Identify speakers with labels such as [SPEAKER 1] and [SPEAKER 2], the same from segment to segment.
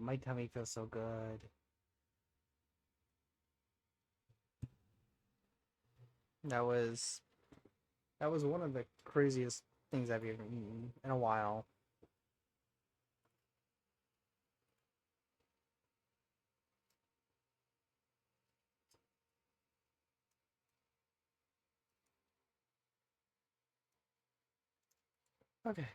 [SPEAKER 1] my tummy feels so good. That was that was one of the craziest things I've ever eaten in a while. Okay.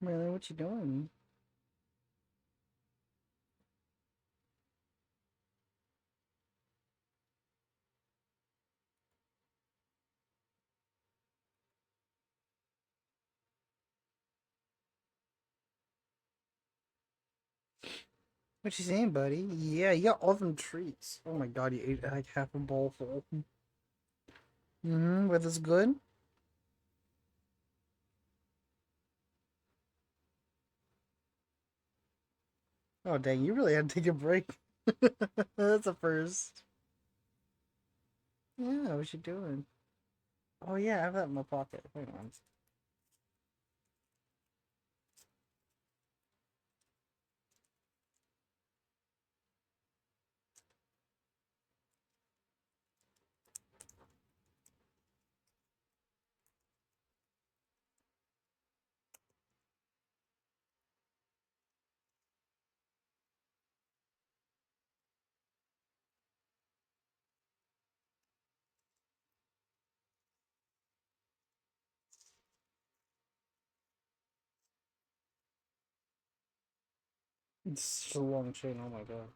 [SPEAKER 1] Really, what you doing? What you saying, buddy? Yeah, you got all them treats. Oh my god, you ate like half a bowl full. But it's good. Oh dang, you really had to take a break. That's a first. Yeah, what you doing? Oh yeah, I have that in my pocket. Hang on. It's such a long chain. Oh my god.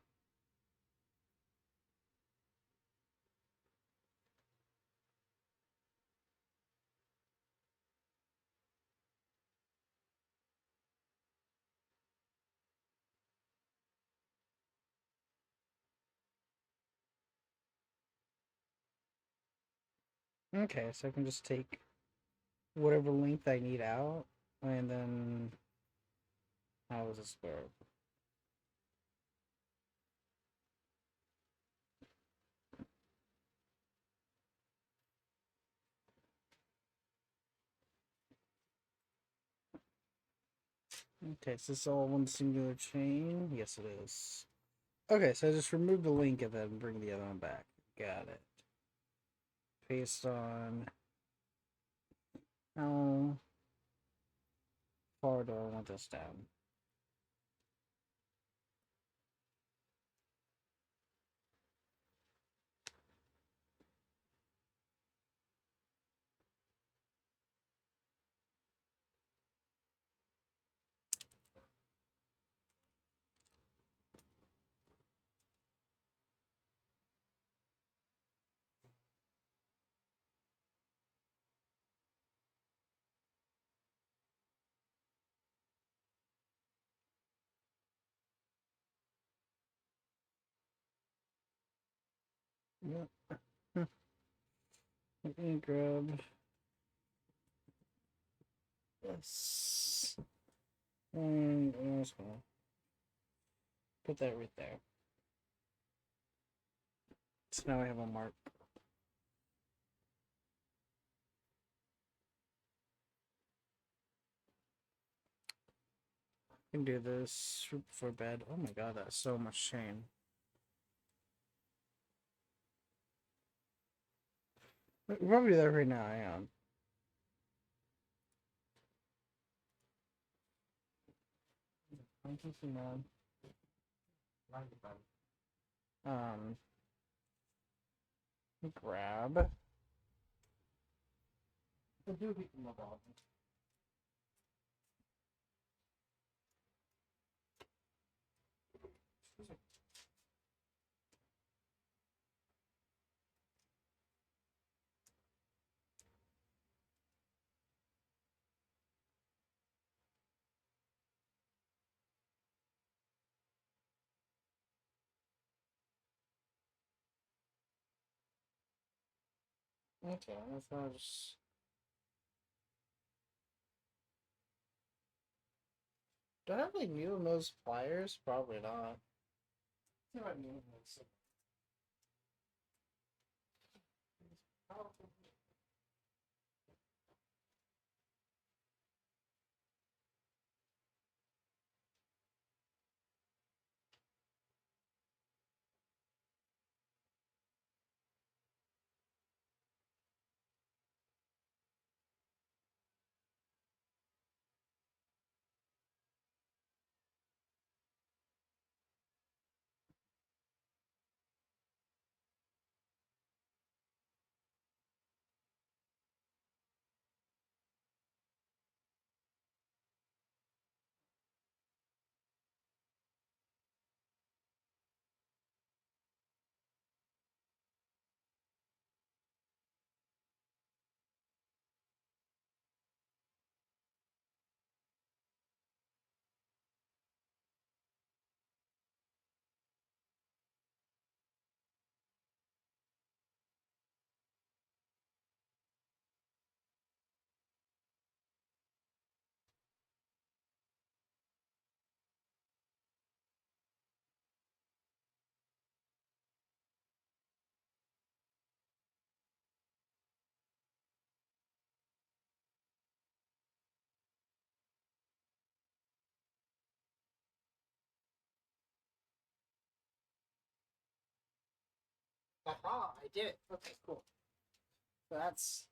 [SPEAKER 1] Okay, so I can just take whatever length I need out, and then how is this work? Okay, so this is all one singular chain? Yes, it is. Okay, so I just remove the link and then bring the other one back. Got it. Paste on. How far do I want this down? Yep. Let me grab this. And I'm just gonna put that right there. So now I have a mark. Can do this before bed. Oh my god, that's so much chain. We're probably there right now. I am. Um, grab. Okay, that's not just. Do I have like needle nose pliers? Probably not. I think I have needle nose. Aha! I did it. Okay, cool. So that's.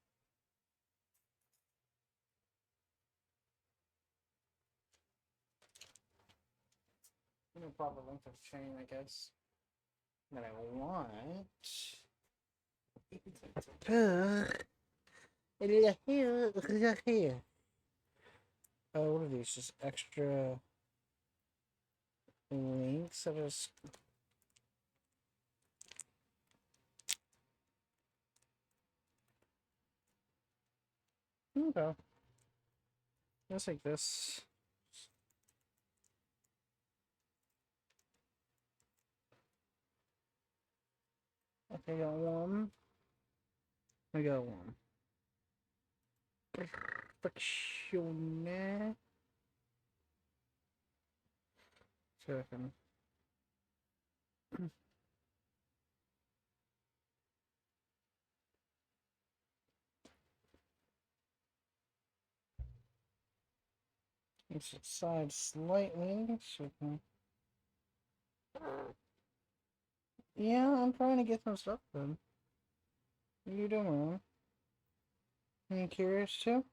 [SPEAKER 1] No proper length of chain, I guess. That I want. Here. What are these? Just extra links of us. Okay. Just like this. Okay, I got one. I got one. Perfection. So I can. It's side slightly. So I can. Yeah, I'm trying to get some stuff done. What are you doing? Are you curious too?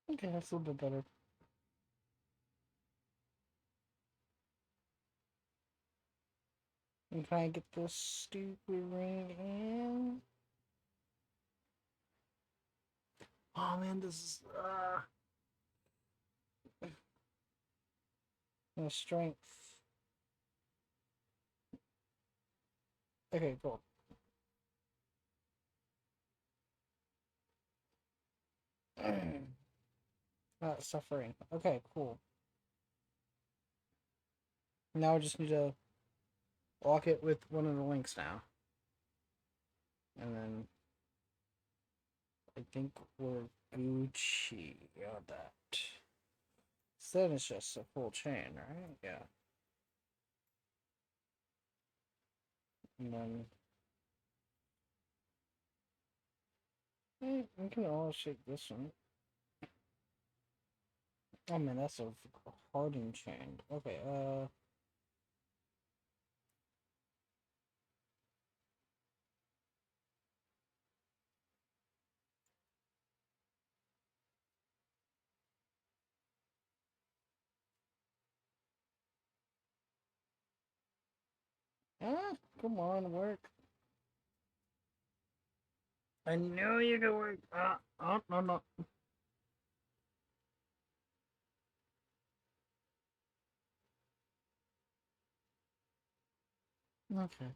[SPEAKER 1] Okay, that's a little bit better. I'm trying to get this stupid ring in. Oh man, this is no strength. Okay, cool. Suffering. Okay, cool. Now I just need to lock it with one of the links now. And then I think we're Gucci on that. So then it's just a full chain, right? Yeah. And then we can all shake this one. Oh man, that's a hardened chain. Okay, come on, work. I knew you could work. Oh, no, no. Okay.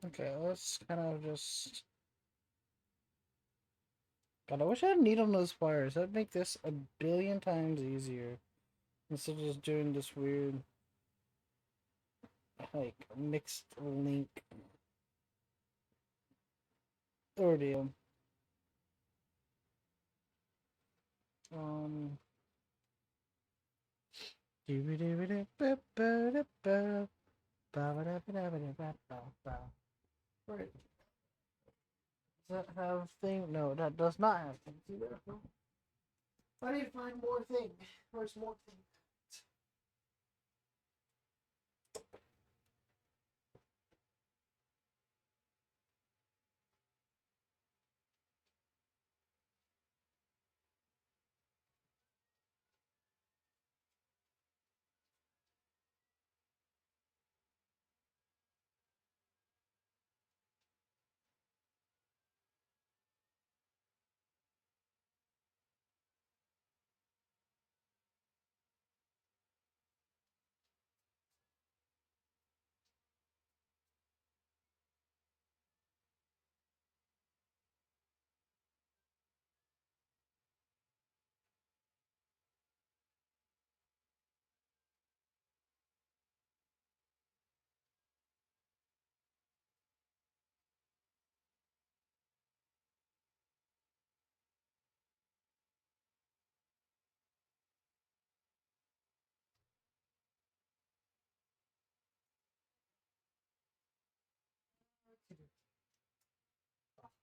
[SPEAKER 1] Okay, let's kind of just. God, I wish I had needle nose pliers. That'd make this a billion times easier. Instead of just doing this weird, like, mixed link ordeal. Um. Right. Does that have thing? No, that does not have things either. I need to find more thing. Where's more thing?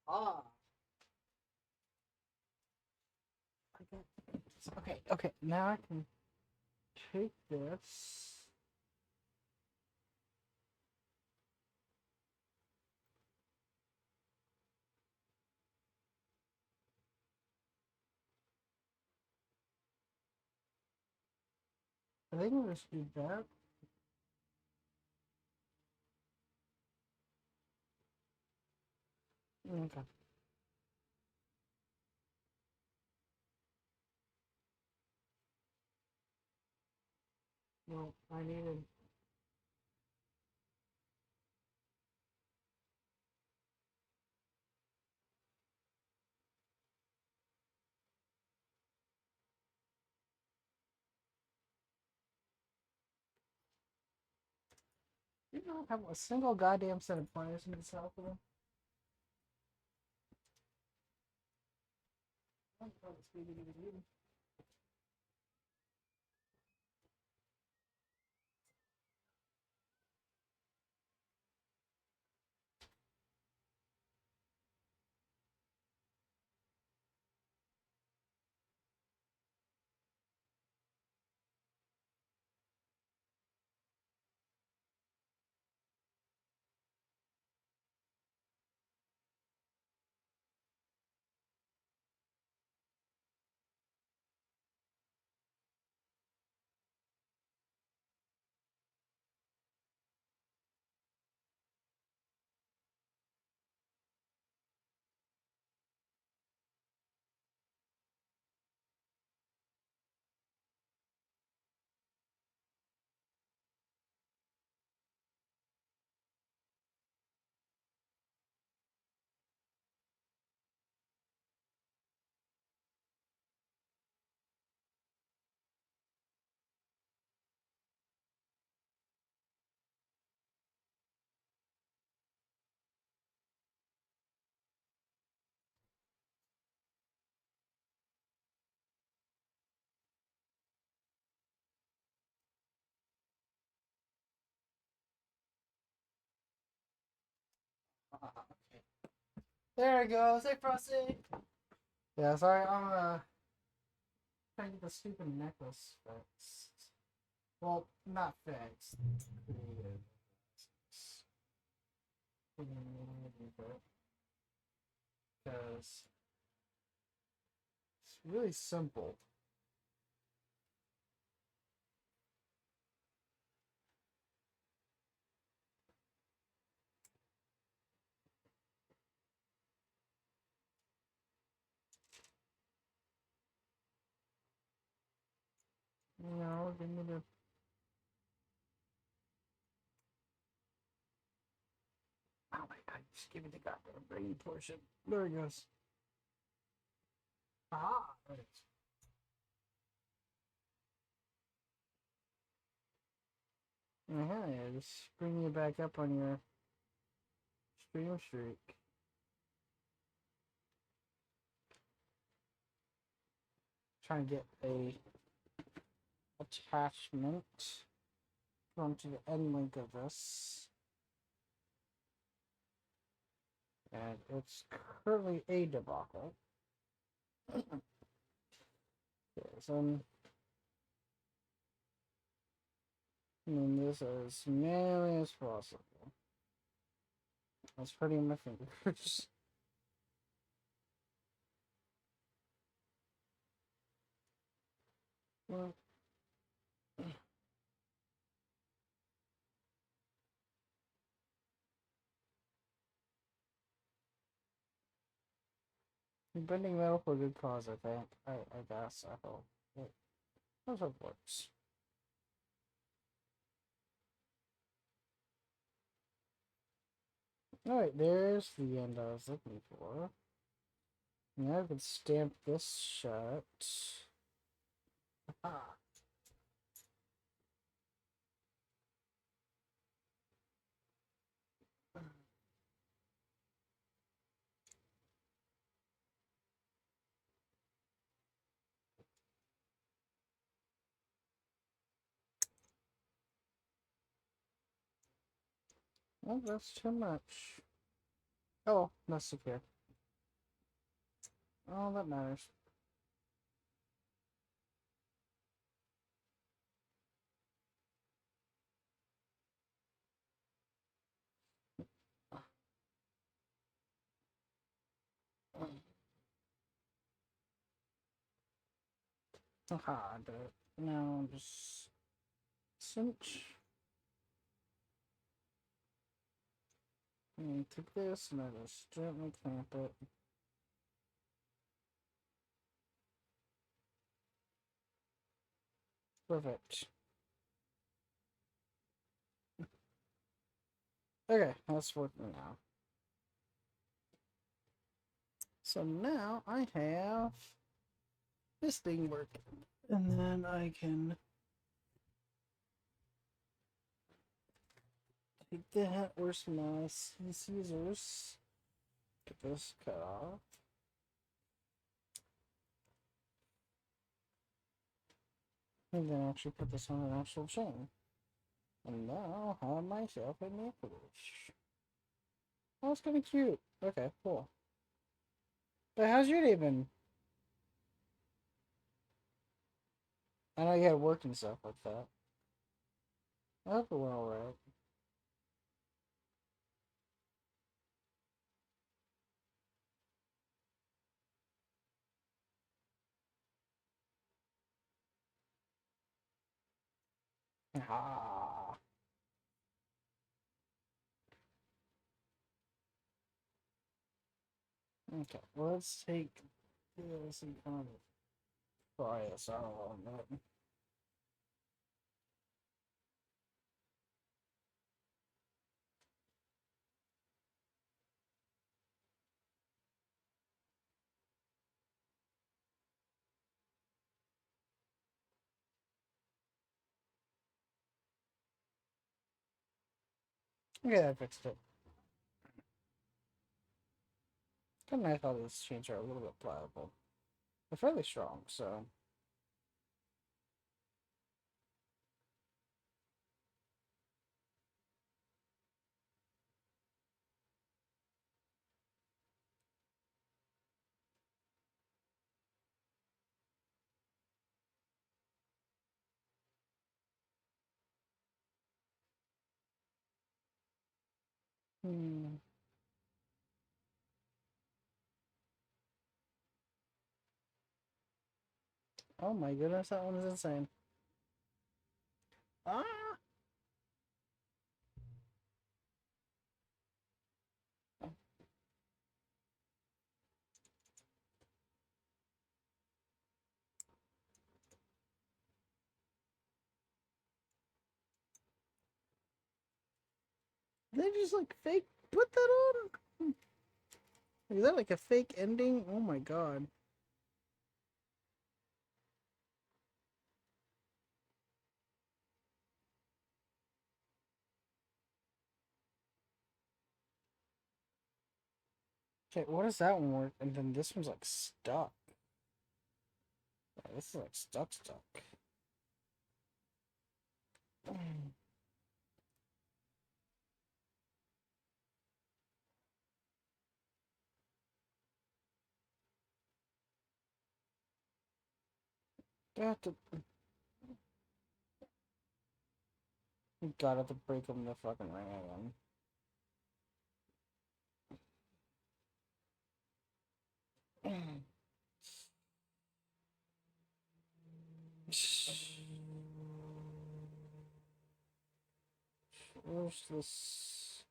[SPEAKER 1] Ah. Okay, okay. Now I can take this. I think I'll just do that. Okay. Well, I needed. You don't have a single goddamn set of pliers in this house. There it goes. Hey, Frosty. Yeah, sorry, I'm trying to get the stupid necklace fixed. Well, not fixed. Created. Because it's really simple. No, give me the. Oh my god, just give me the goddamn brain portion. There it goes. Ah, there it is. Yeah, just bring you back up on your stream streak. Trying to get a attachment onto the end link of this. And it's currently a debacle. Okay, so I'm this as manually as possible. That's hurting my fingers. Well, bending metal for a good cause, I think. I guess. I hope. That's how it works. Alright, there's the end I was looking for. Now I can stamp this shut. Ah. Well, that's too much. Oh, that's secure. Oh, that matters. Haha, but now just cinch. And take this and I just gently clamp it. Perfect. Okay, that's working now. So now I have this thing working. And then I can take that, where's my scissors? Get this cut off. And then actually put this on an actual chain. And now I have myself a necklace. Oh, it's kind of cute. Okay, cool. But how's your day been? I know you had work and stuff like that. I hope it went alright. Ah. Okay, let's take this and kind of fry this out a little bit. Okay, I fixed it. Kind of nice how these chains are a little bit pliable. They're fairly strong, so. Hmm. Oh my goodness, that one is insane. Ah! They just like fake put that on? Is that like a fake ending? Oh my god. Okay, what does that one work? And then this one's like stuck. Yeah, this is like stuck. Got to, gotta to break them the fucking ring again. Where's this?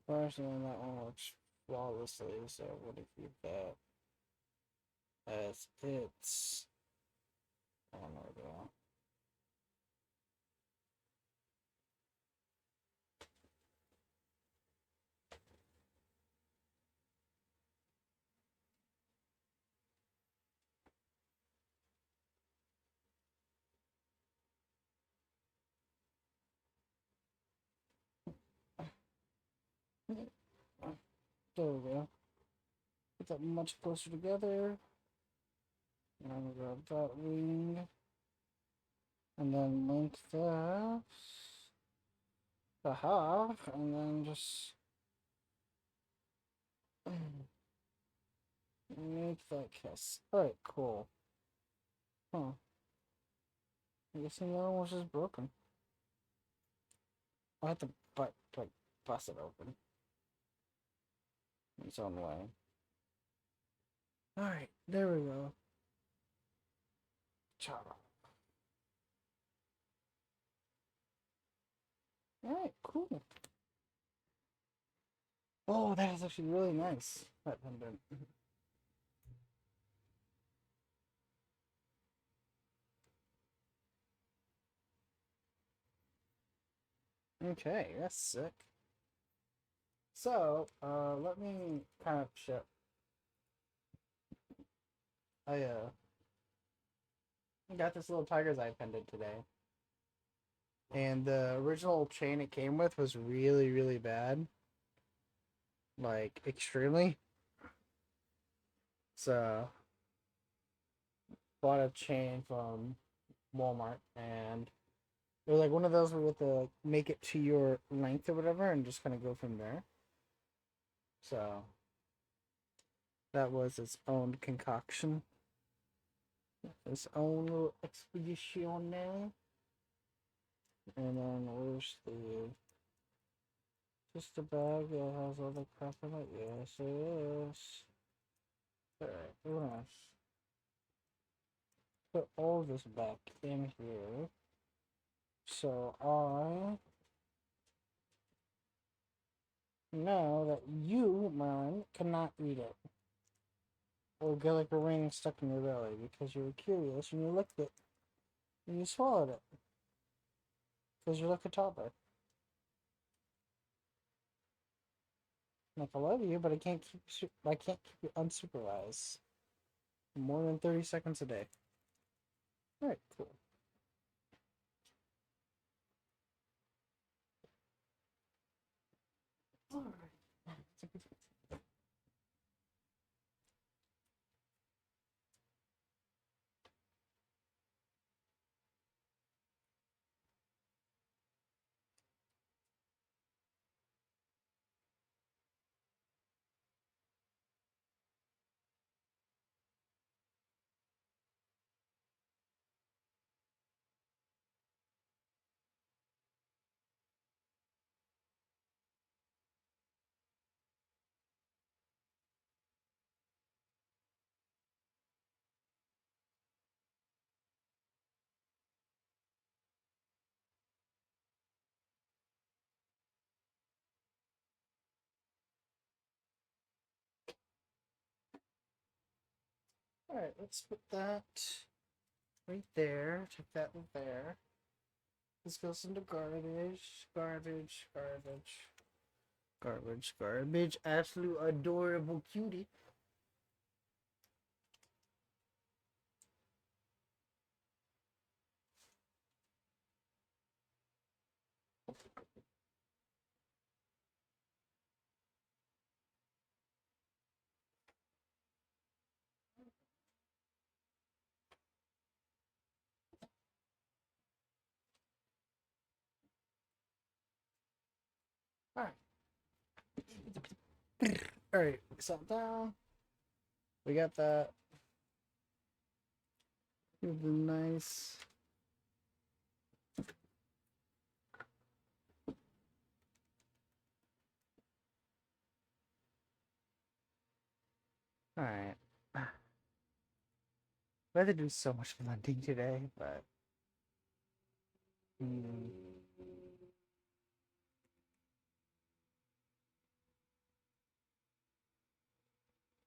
[SPEAKER 1] Personally, that one works flawlessly, so I'm gonna keep that as its. I don't know. There we go. Put that much closer together. And I'm gonna grab that wing. And then link that. Aha. And then just make that kiss. Alright, cool. Huh. I guess the other one's just broken. I have to like bust it open. Its own way. Alright, there we go. Ciao. Alright, cool. Oh, that is actually really nice. That pendant. Okay, that's sick. So, let me kind of show. I got this little tiger's eye pendant today, and the original chain it came with was really, really bad, like extremely. So, bought a chain from Walmart, and it was like one of those where with the make it to your length or whatever, and just kind of go from there. So that was its own concoction, its own little expedition now. And then where's the just the bag that has all the crap in it? Yes, it is. Alright, we're gonna put all this back in here. So I know that you, Merlin, cannot eat it. Or get like a ring stuck in your belly because you were curious and you licked it and you swallowed it. Because you're like a toddler. Like I love you, but I can't keep you unsupervised for more than 30 seconds a day. Alright, cool. Alright. Alright, let's put that right there. Take that there. This goes into garbage. Garbage, garbage. Garbage, garbage. Absolute adorable cutie. Alright. Alright, set down. We got that. It'd be nice. Alright. We had to do so much blending today, but.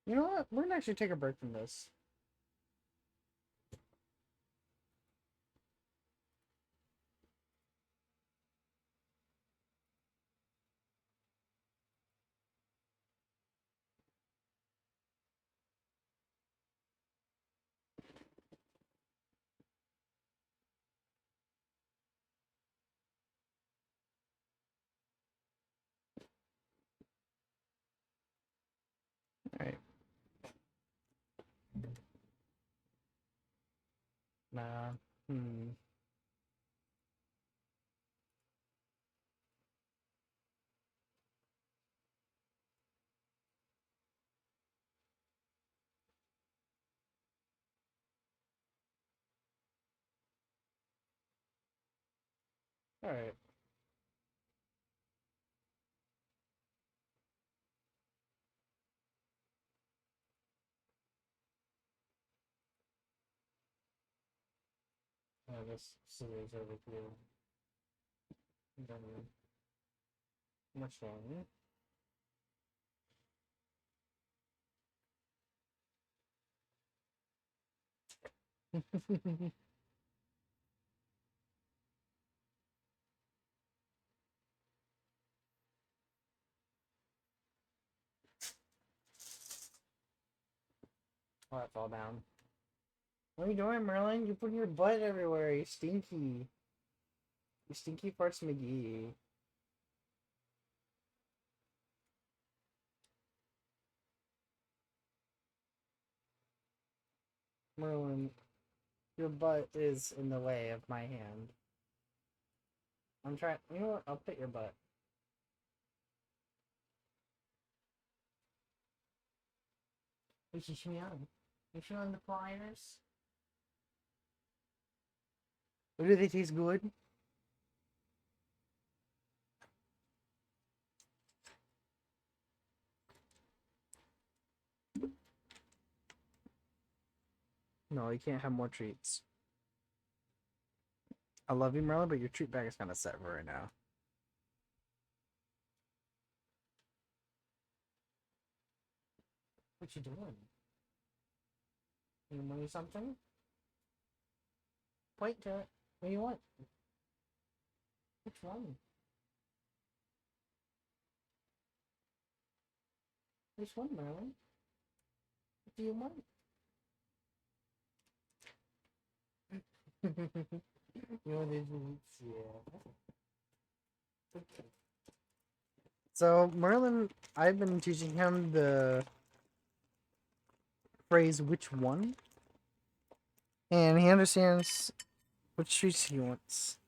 [SPEAKER 1] You know what? We're gonna actually take a break from this. Alright. Nah. Alright. This scissors over here. Then much longer. Oh, that fell down. What are you doing, Merlin? You put your butt everywhere. You stinky. You stinky farts McGee. Merlin, your butt is in the way of my hand. I'm trying. You know what? I'll put your butt. You should me on. You feeling the pliers? Do they taste good? No, you can't have more treats. I love you, Merlin, but your treat bag is kind of set for right now. What you doing? You want something? Point to it. What do you want? Which one? Which one, Merlin? What do you want? You want these treats? Yeah. So Merlin, I've been teaching him the phrase "which one," and he understands which treats he wants.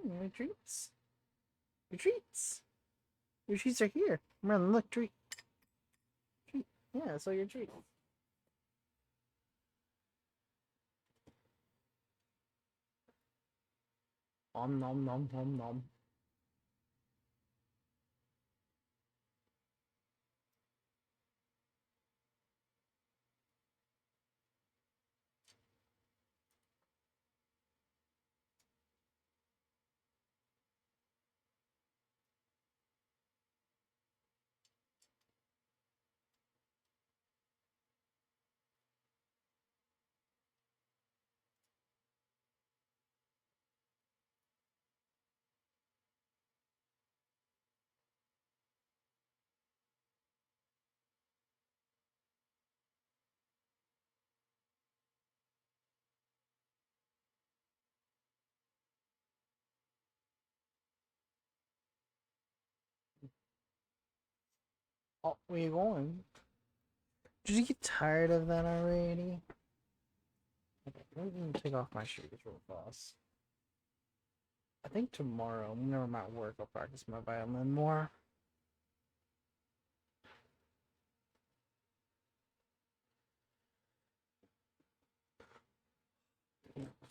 [SPEAKER 1] Your treats. Your treats. Your treats are here. Merlin, look, treat. Treat. Yeah, so your treat. Om nom nom nom nom. Oh, where you going? Did you get tired of that already? Okay, let me take off my shoes real fast. I think tomorrow, whenever I'm at work, I'll practice my violin more.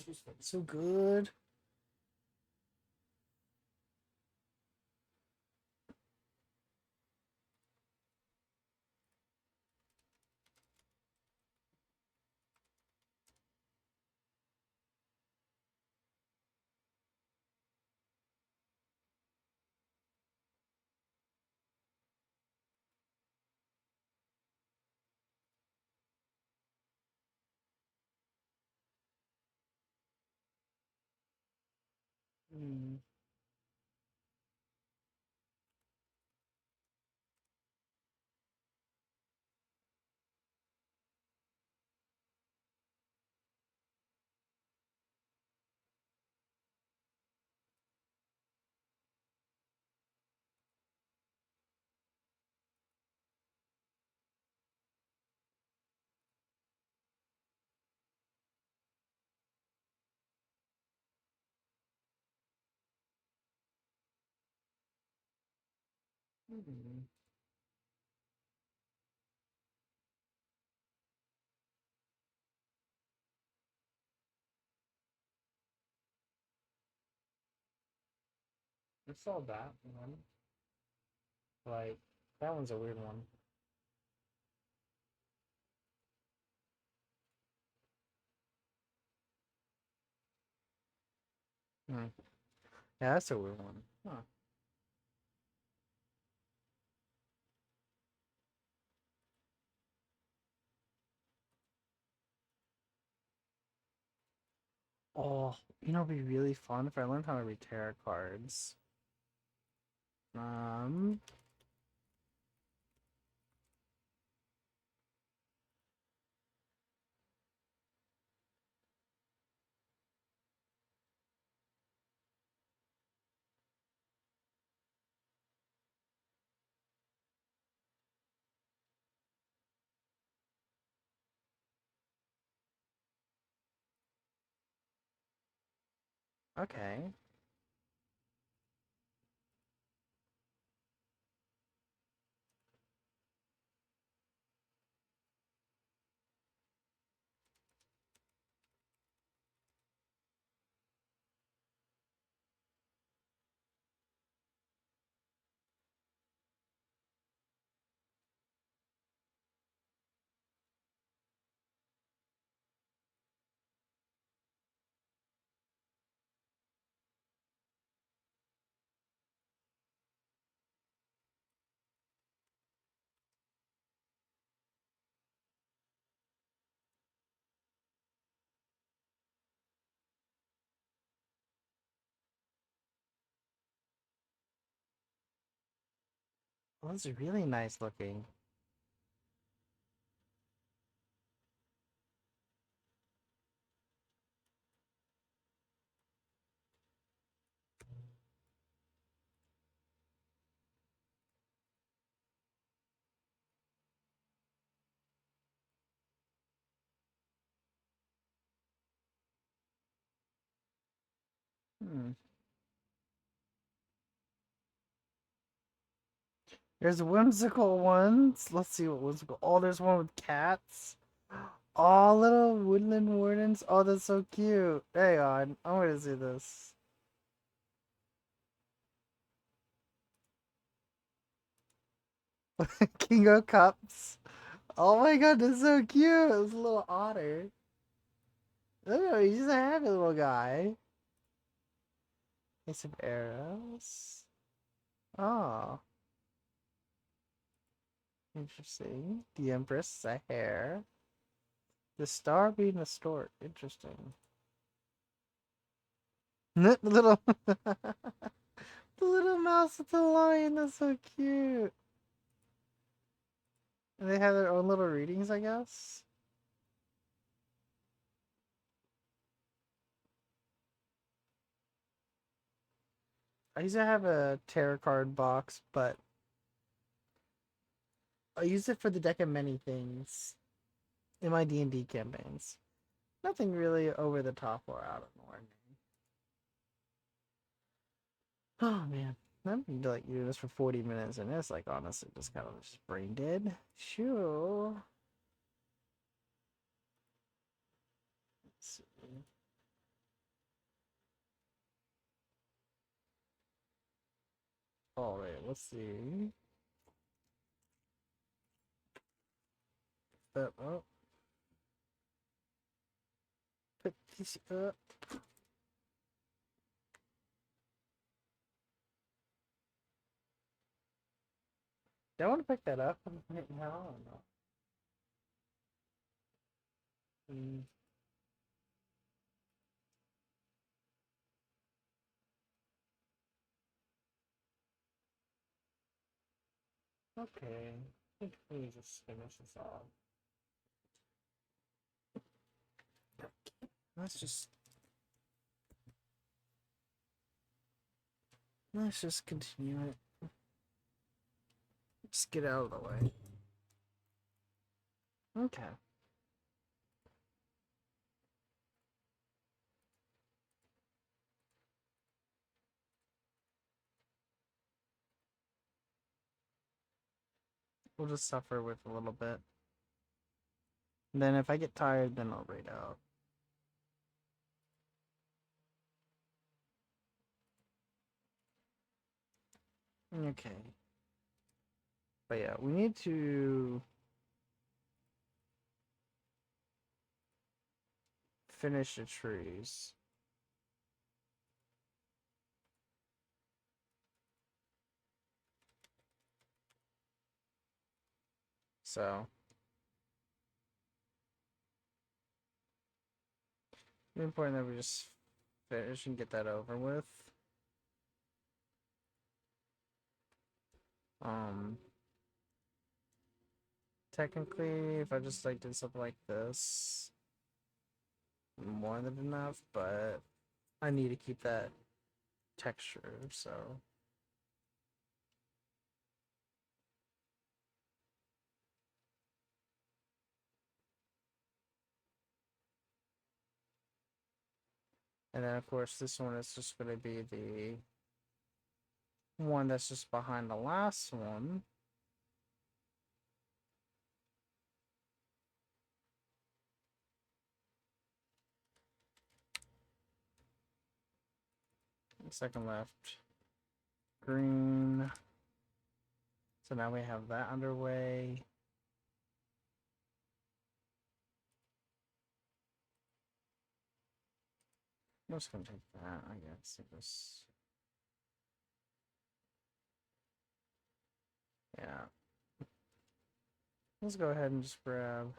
[SPEAKER 1] She's so good. Mm. Mm. I saw that one. Like, that one's a weird one. Hmm. Yeah, that's a weird one. Huh. Oh, it'd be really fun if I learned how to read tarot cards. Um, okay. Well, those are really nice looking. Hmm. There's whimsical ones. Let's see what whimsical. Oh, there's one with cats. Oh, little woodland wardens. Oh, that's so cute. Hang on. I want to see this. King of Cups. Oh my god, that's so cute. It's a little otter. Oh, he's just a happy little guy. Ace of arrows. Oh, interesting. The Empress, a hare. The star being a stork. Interesting. The little, the little mouse with the lion. That's so cute. And they have their own little readings, I guess. I used to have a tarot card box, but I use it for the deck of many things in my D&D campaigns. Nothing really over the top or out of the ordinary. Oh man, I've been like doing this for 40 minutes, and it's like honestly just kind of just brain dead. Sure. Let's see. All right, let's see. Oh, put this up. Do I want to pick that up right now or not? Mm, okay. I think we need to just finish this off. Let's just continue it. Just get out of the way. Okay. We'll just suffer with a little bit. And then if I get tired, then I'll raid out. Okay. But yeah, we need to finish the trees. So it's important that we just finish and get that over with. Um Technically if I just like did something like this, more than enough, but I need to keep that texture, so and then of course this one is just gonna be the one that's just behind the last one. Second left. Green. So now we have that underway. I'm just gonna take that, I guess. Yeah. Let's go ahead and just grab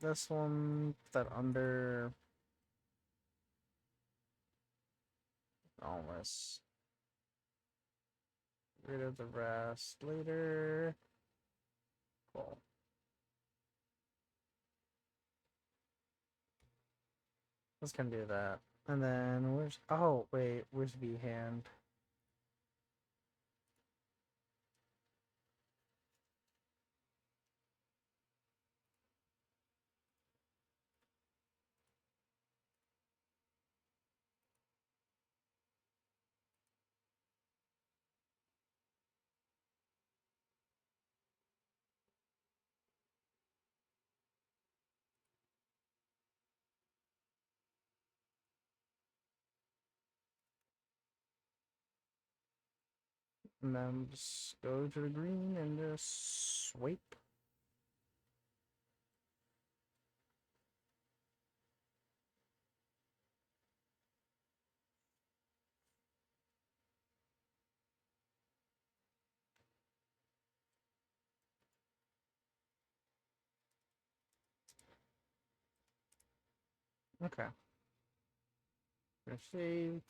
[SPEAKER 1] this one, that under all this. Rid of the rest later. Cool. Let's kind of do that. And then where's, oh wait, where's B hand? And then just go to the green and just swipe. Okay. Gonna save.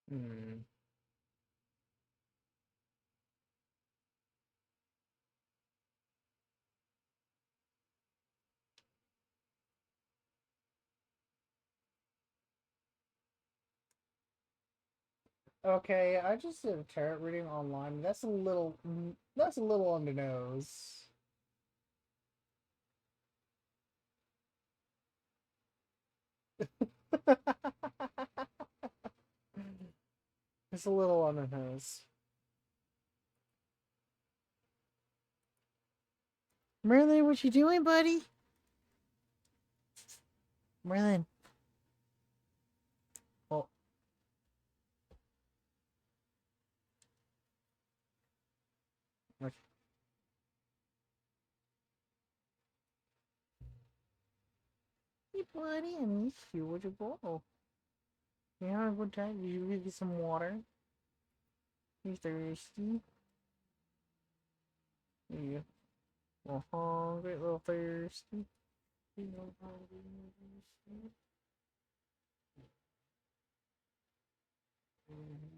[SPEAKER 1] Hmm. Okay, I just did a tarot reading online. That's a little on the nose. It's a little on the nose. Merlin, what you doing, buddy? Merlin. Oh, okay. Hey, buddy, I miss you. Where'd you go? You having a good time? Did you get some water? You thirsty? Yeah. Little hungry, a little thirsty. You little hungry, a little thirsty. Mhm.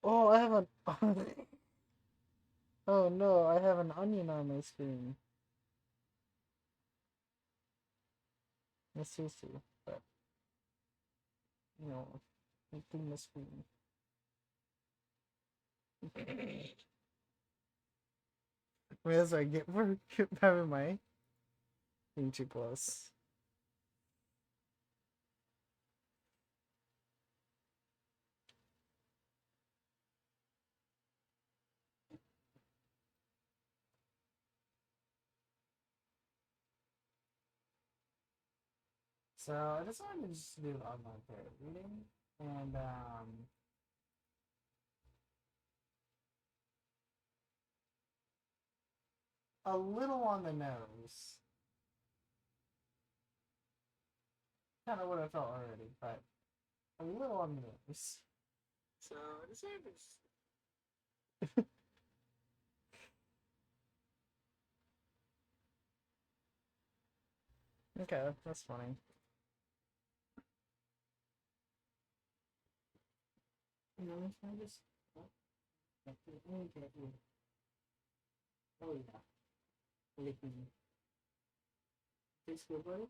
[SPEAKER 1] Oh, I have an. Oh no, I have an onion on my screen. It's tasty, but you know, making the screen. Wait, that's what I get for having my thing too close. So I decided to just do online tarot reading, and a little on the nose. Kind of what I felt already, but a little on the nose. So I decided to just... Okay, that's funny. I just... Oh yeah, licking. Tastes good, buddy?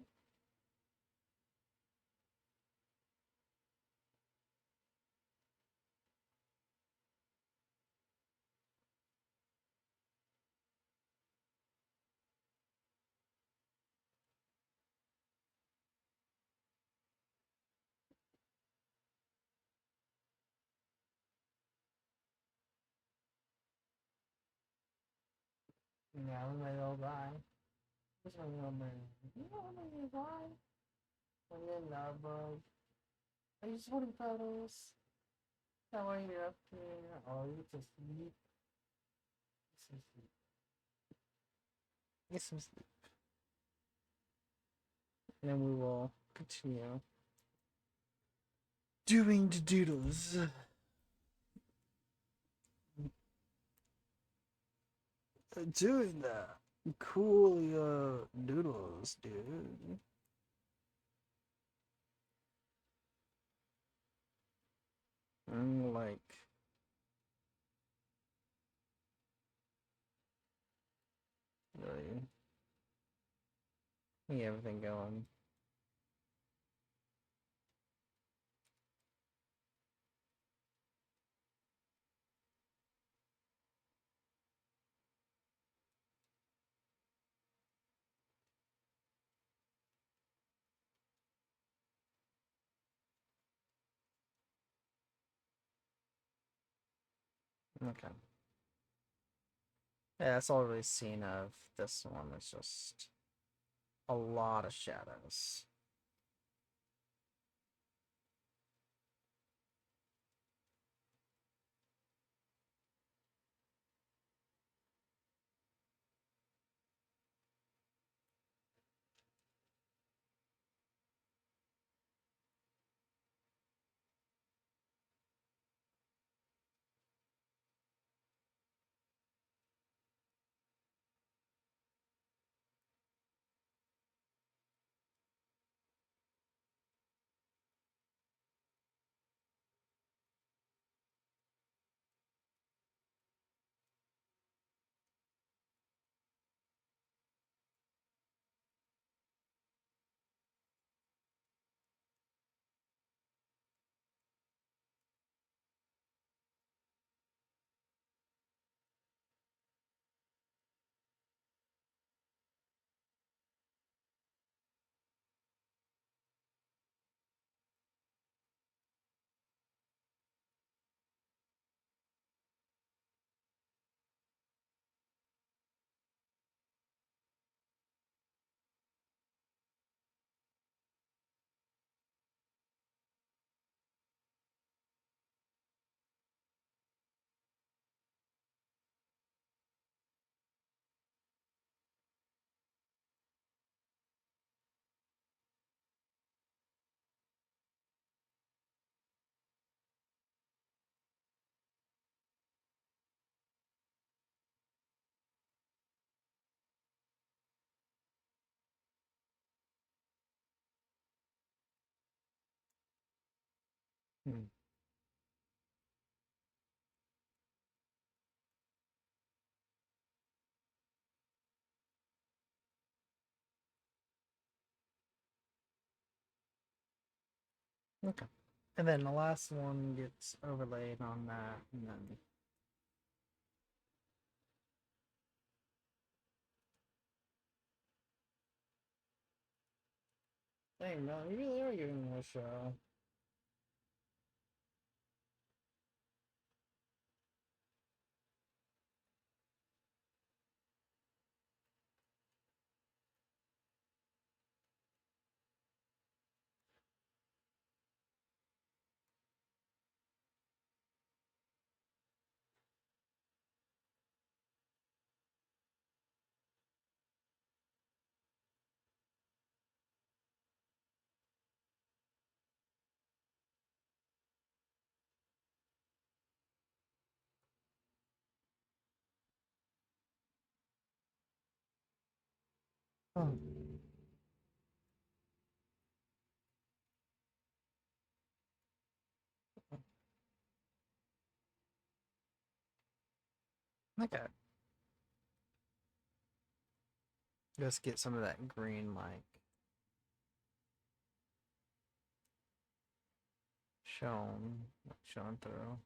[SPEAKER 1] Yeah, I'm my little guy. This my little man. You know my little guy? My little love bug. Are you just wanting photos? How are you up here? Oh, you just sleep. Get some sleep. Get some sleep. And then we will continue doing the doodles. Doing that. Cool doodles, dude. I'm like, really, everything going. Okay. Yeah, that's all really seen of this one. It's just a lot of shadows. Hmm. Okay. And then the last one gets overlaid on that, and then dang, no, you really are giving me a show. Oh, okay. Let's get some of that green, like, shown through.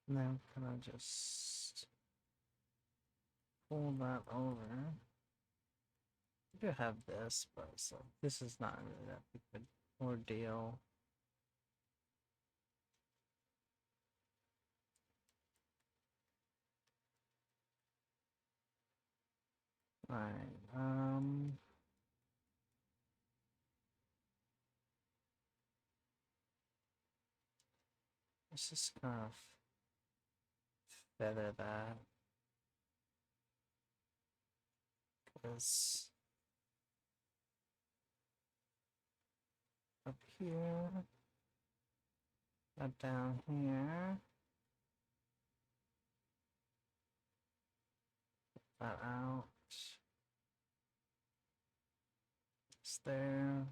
[SPEAKER 1] And then kind of just pull that over. I do have this, but so this is not really that big of an ordeal. Alright, let's just kind of feather that. Because up here, that down here, that out, it's there.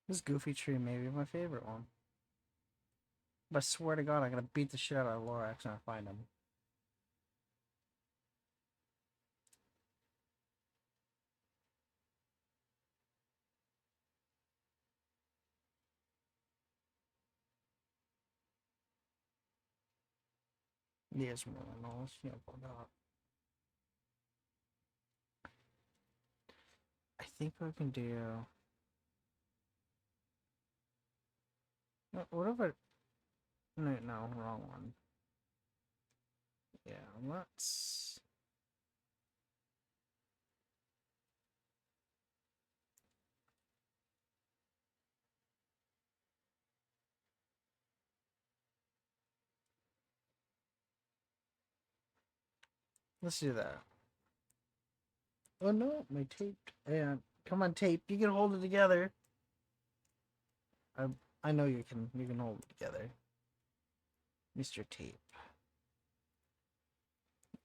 [SPEAKER 1] This goofy tree may be my favorite one. But I swear to God, I'm gonna beat the shit out of Lorax when I find him. Yes, more than all. Yeah, not. I think we can do. What if I? No, no, wrong one. Yeah, let's. Let's do that. Oh no, my tape. Yeah, come on, tape. You can hold it together. I I know you can. You can hold it together, Mr. Tape.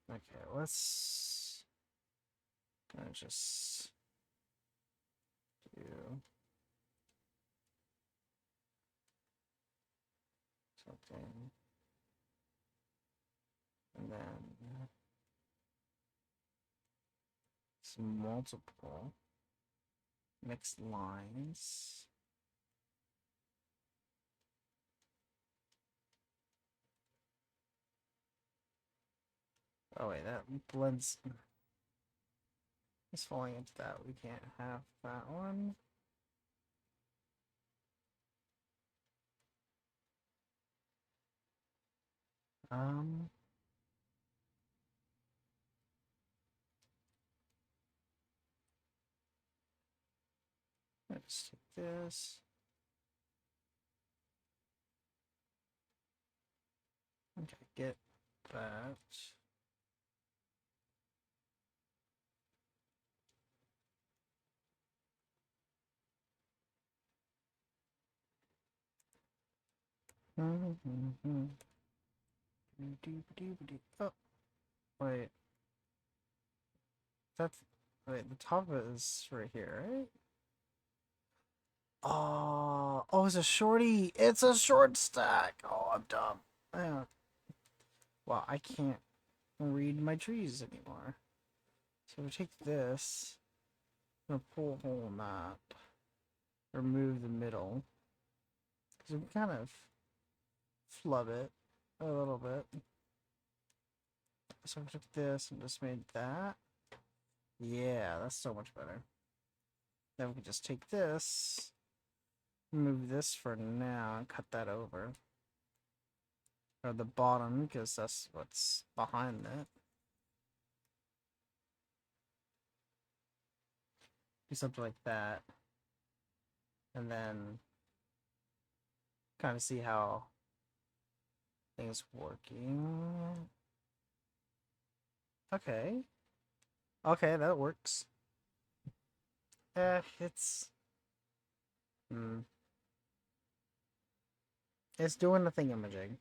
[SPEAKER 1] Okay, let's. Just do something, and then some multiple mixed lines. Oh wait, that blends. It's falling into that. We can't have that one. Um, let's take this. Okay, get that. Oh, wait. That's wait. The top of it is right here, right? Oh, it's a shorty. It's a short stack. Oh, I'm dumb. Yeah. Well, I can't read my trees anymore. So we take this. I'm gonna pull a hole in that. Remove the middle. Because we kind of flub it a little bit. So I took this and just made that. Yeah, that's so much better. Then we can just take this, move this for now, and cut that over. Or the bottom, because that's what's behind it. Do something like that. And then kind of see how things working. Okay. Okay, that works. It's... It's doing the thingamajig.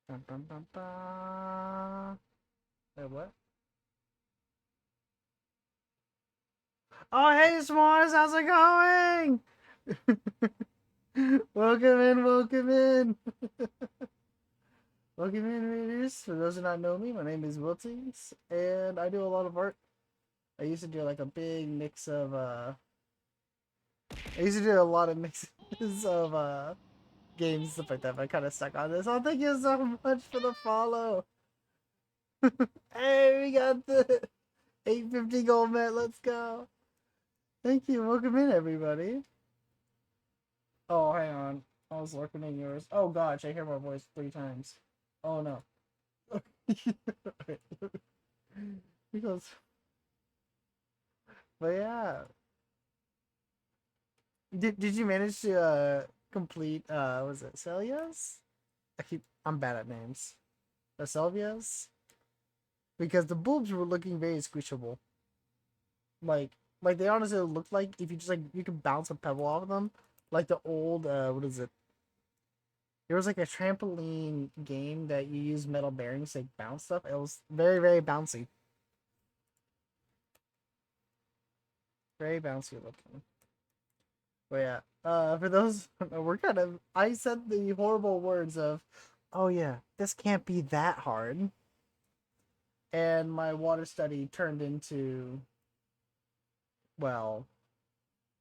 [SPEAKER 1] Bum, bum, bum, bum. Wait, what? Oh, hey, S'mores, how's it going? Welcome in, welcome in. Welcome in, readers. For those who don't know me, my name is Wiltings, and I do a lot of art. I used to do like a big mix of, I used to do a lot of mixes of, games, stuff like that, but I kind of stuck on this. Oh, thank you so much for the follow. Hey, we got the 850 gold met. Let's go. Thank you. Welcome in, everybody. Oh, hang on. I was lurking in yours. Oh, gosh. I hear my voice 3 times. Oh, no. Because, but yeah. Did you manage to complete was it Celia's? I'm bad at names. The Selvias? Because the boobs were looking very squishable. Like they honestly look like if you just like you could bounce a pebble off of them. Like the old what is it? There was like a trampoline game that you use metal bearings to like, bounce stuff. It was very, very bouncy. Very bouncy looking. But yeah, for those, we're kind of. I said the horrible words of, "Oh yeah, this can't be that hard," and my water study turned into, well,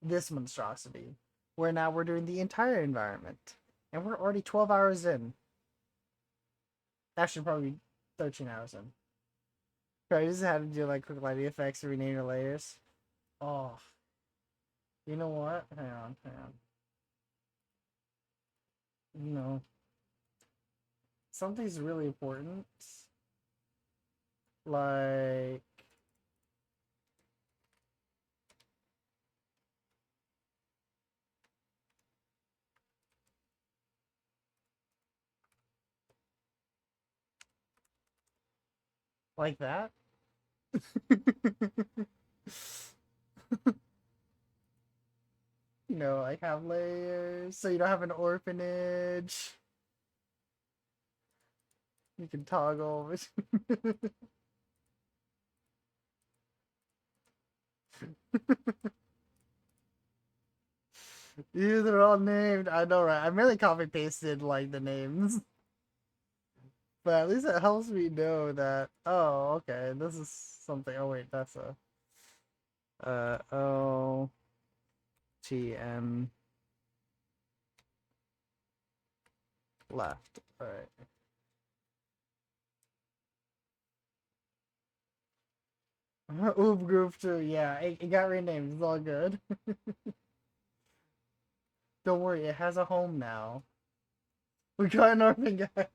[SPEAKER 1] this monstrosity, where now we're doing the entire environment, and we're already 12 hours in. Actually, probably 13 hours in. I just had to do like quick lighting effects and rename the layers. Oh, you know what? Hang on, hang on. You know, something's really important. Like, like that. You know, like have layers, so you don't have an orphanage. You can toggle. Yeah, they're all named. I know, right? I merely copy pasted like the names, but at least it helps me know that. Oh, okay, this is something. Oh wait, that's a O T M left. All right. Oop group too. Yeah, it got renamed. It's all good. Don't worry, it has a home now. We got an orphan guy.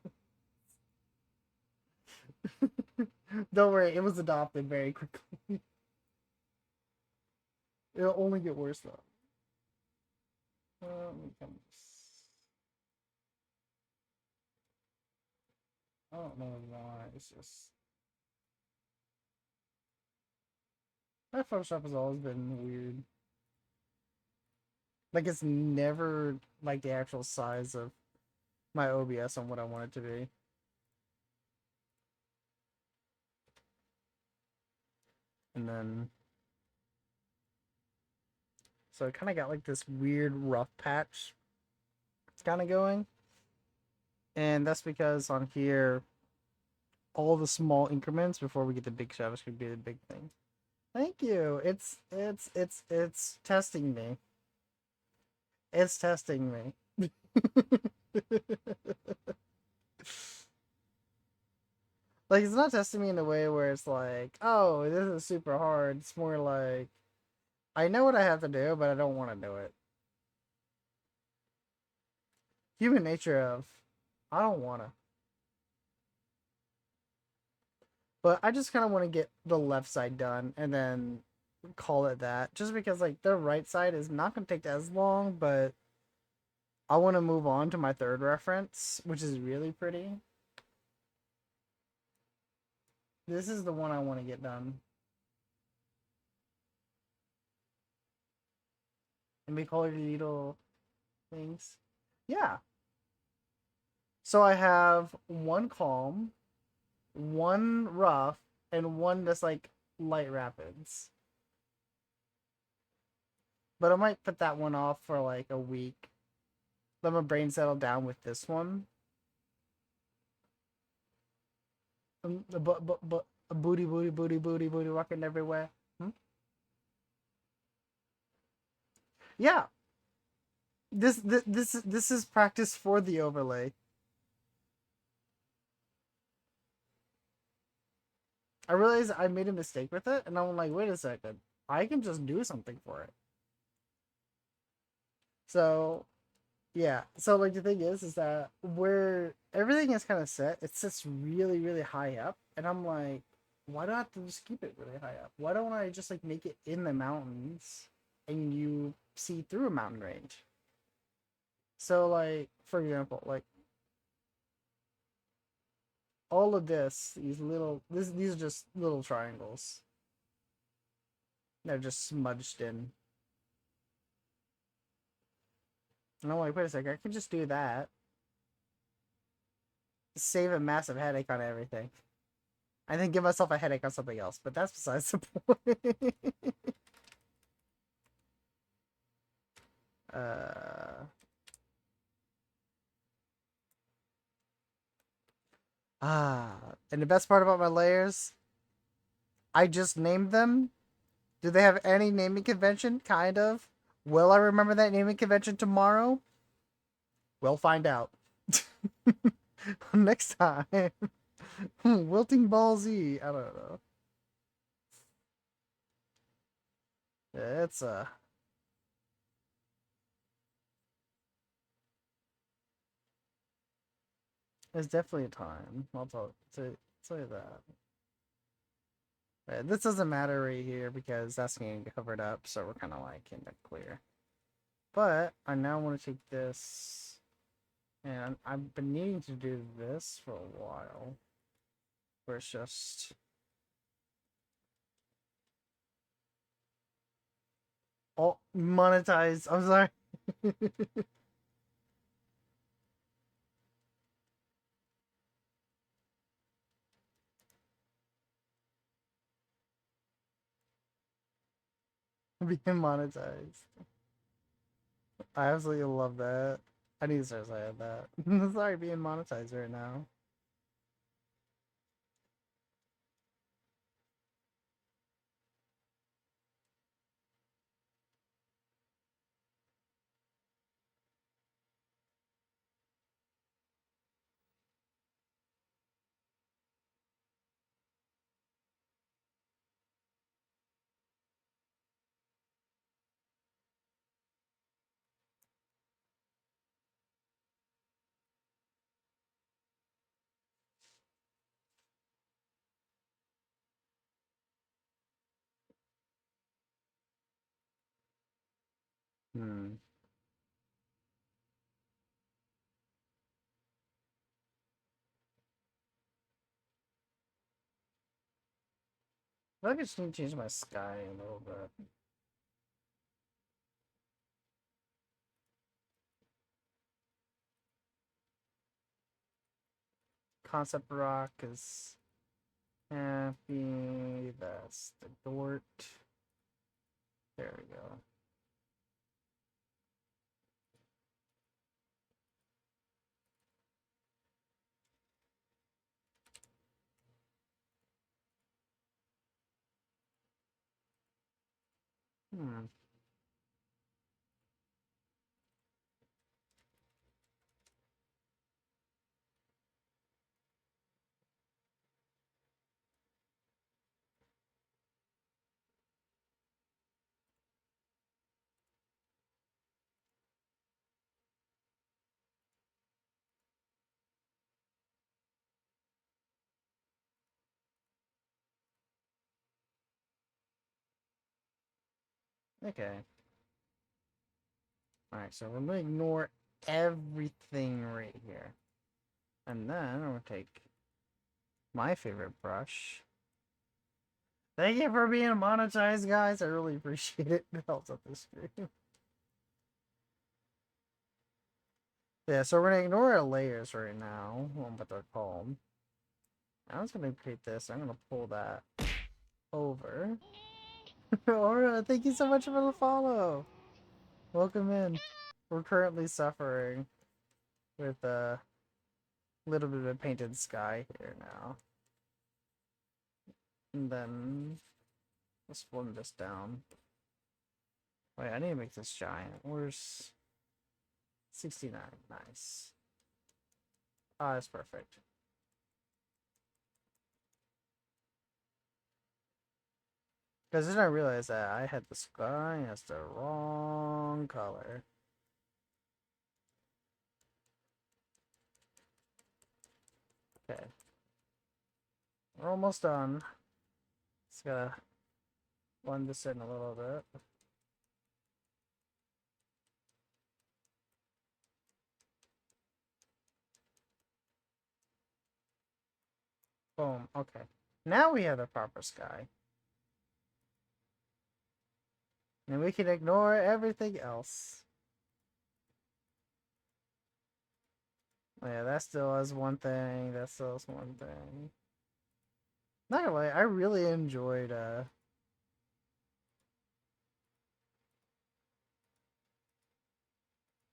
[SPEAKER 1] Don't worry, it was adopted very quickly. It'll only get worse though. Let me come. I don't know why. It's just my Photoshop has always been weird. Like it's never like the actual size of my OBS on what I want it to be. And then so it kind of got like this weird rough patch kind of going. And that's because on here, all the small increments before we get the big shadows could be the big thing. Thank you. It's testing me. It's testing me. Like it's not testing me in a way where it's like, oh, this is super hard. It's more like I know what I have to do, but I don't want to do it. Human nature of I don't want to. But I just kind of want to get the left side done and then call it that. Just because like the right side is not going to take as long, but I want to move on to my third reference, which is really pretty. This is the one I want to get done. And we call it little things. Yeah. So I have one calm, one rough, and one that's like light rapids. But I might put that one off for like a week. Let my brain settle down with this one. But booty walking everywhere. Hmm? Yeah, this is practice for the overlay. I realized I made a mistake with it, and I'm like, wait a second, I can just do something for it. So yeah, so like the thing is that where everything is kind of set, it sits really high up, and I'm like, why do I have to just keep it really high up? Why don't I just like make it in the mountains, and you see through a mountain range? So like for example, like all of this, these are just little triangles. They're just smudged in. And I'm like, wait a second, I can just do that. Save a massive headache on everything. And then give myself a headache on something else, but that's besides the point. uh and the best part about my layers, I just named them. Do they have any naming convention? Kind of. Will I remember that naming convention tomorrow? We'll find out. Next time. Wilting Ball Z. I don't know. Yeah, it's definitely a time. Tell you that. This doesn't matter right here because that's getting covered up, so we're kind of like in the clear. But I now want to take this, and I've been needing to do this for a while, where it's just all monetized. I'm sorry. Being monetized. I absolutely love that. I need to start saying that. Sorry, being monetized right now. Hmm. I think I just need to change my sky a little bit. Concept rock is happy. That's the Dort. There we go. Hmm. Okay. Alright, so we're gonna ignore everything right here. And then I'm gonna take my favorite brush. Thank you for being monetized, guys. I really appreciate it. It helps out the stream. Yeah, so we're gonna ignore our layers right now. What they're called. I'm just gonna create this. I'm gonna pull that over. Aura, thank you so much for the follow. Welcome in. We're currently suffering with a little bit of a painted sky here now. And then let's slim this down. Wait, I need to make this giant. Where's 69? Nice. Ah, that's perfect. Because then I realized that I had the sky as the wrong color. Okay. We're almost done. Just gotta blend this in a little bit. Boom. Okay. Now we have the proper sky. And we can ignore everything else. Yeah, that still is one thing. That still is one thing. Not gonna lie, I really enjoyed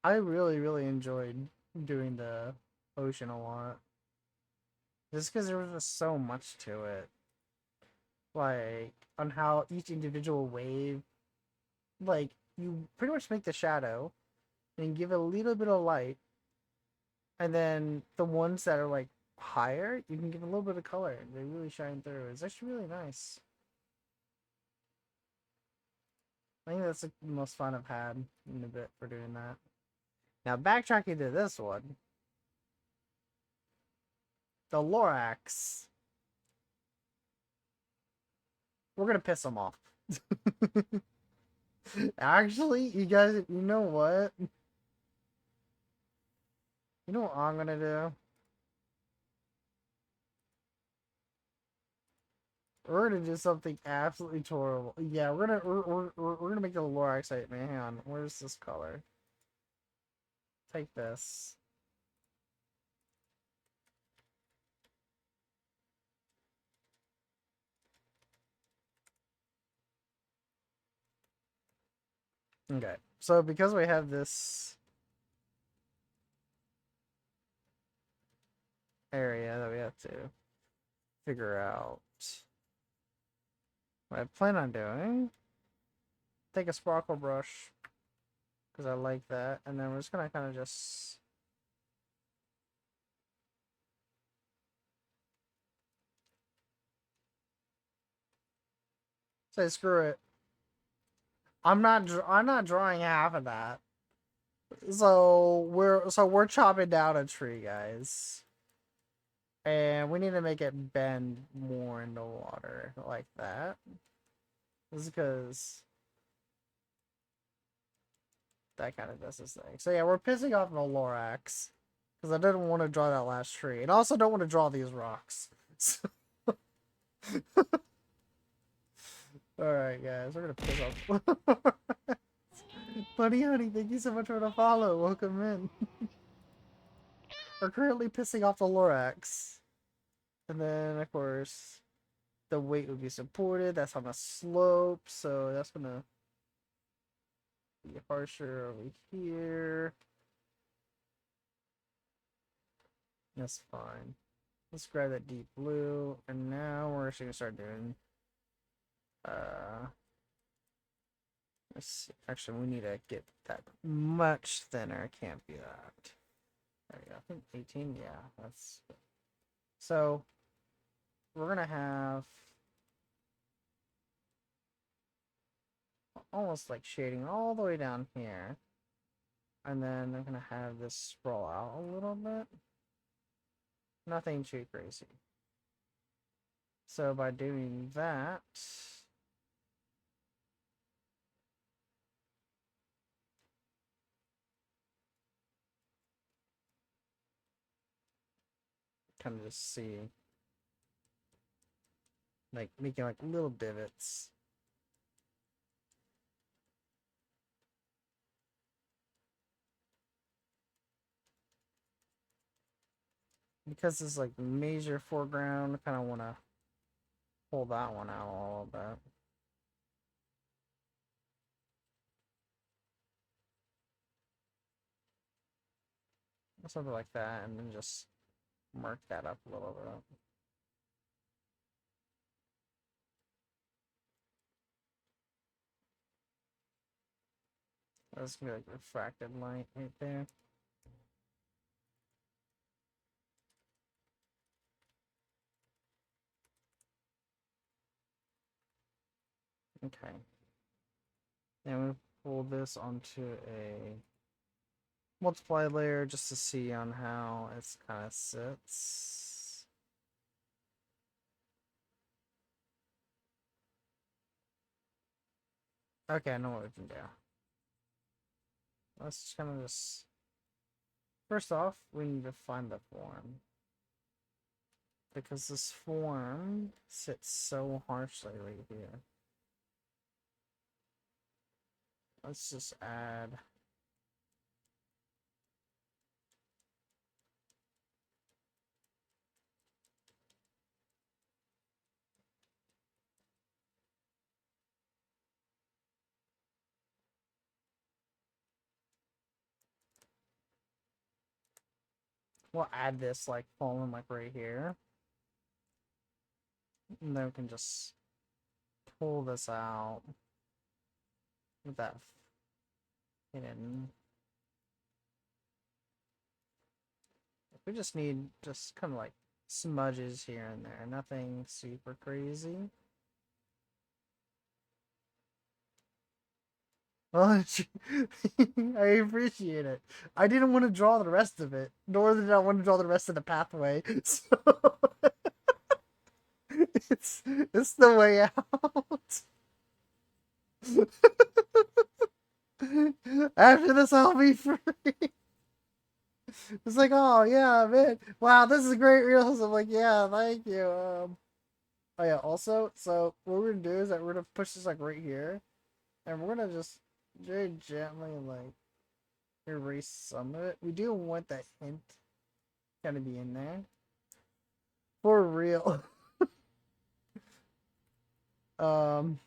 [SPEAKER 1] I really enjoyed doing the ocean a lot. Just because there was just so much to it. Like, on how each individual wave, like, you pretty much make the shadow and give it a little bit of light. And then the ones that are, like, higher, you can give a little bit of color. They really shine through. It's actually really nice. I think that's the most fun I've had in a bit for doing that. Now, backtracking to this one, the Lorax. We're gonna piss them off. Actually, you guys, you know what? You know what I'm gonna do? We're gonna do something absolutely horrible. Yeah, we're gonna make the Lorax site, man. Hang on, where's this color? Take this. Okay, so because we have this area that we have to figure out, what I plan on doing, take a sparkle brush because I like that, and then we're just gonna kind of just say screw it. I'm not drawing half of that. So we're chopping down a tree, guys. And we need to make it bend more in the water like that. This is because that kind of does this thing. So yeah, we're pissing off the Lorax because I didn't want to draw that last tree, and I also don't want to draw these rocks. So... All right, guys, we're gonna piss off. Buddy Honey, thank you so much for the follow. Welcome in. We're currently pissing off the Lorax, and then of course the weight would be supported. That's on a slope, so that's gonna be harsher over here. That's fine. Let's grab that deep blue, and now we're actually gonna start doing. Let's see. Actually, we need to get that much thinner. It can't be that. There we go. I think 18. Yeah, that's. So we're gonna have almost like shading all the way down here, and then I'm gonna have this sprawl out a little bit. Nothing too crazy. So by doing that, kind of just see, like making like little divots. Because it's like major foreground, I kind of want to pull that one out a little bit. Something like that, and then just mark that up a little bit. That's gonna be like refracted light right there. Okay. Then we pull this onto a multiply layer just to see on how it kind of sits. Okay, I know what we can do. Let's kind of just... First off, we need to find the form. Because this form sits so harshly right here. Let's just add... We'll add this like falling like right here. And then we can just pull this out with that hidden. We just need just kind of like smudges here and there, nothing super crazy. Oh, I appreciate it. I didn't want to draw the rest of it, nor did I want to draw the rest of the pathway. So it's the way out. After this, I'll be free. It's like, oh yeah, man, wow, this is great realism. I'm like, yeah, thank you. Oh yeah. Also, so what we're gonna do is that we're gonna push this like right here, and we're gonna just very gently like erase some of it. We do want that hint kind of be in there for real. um.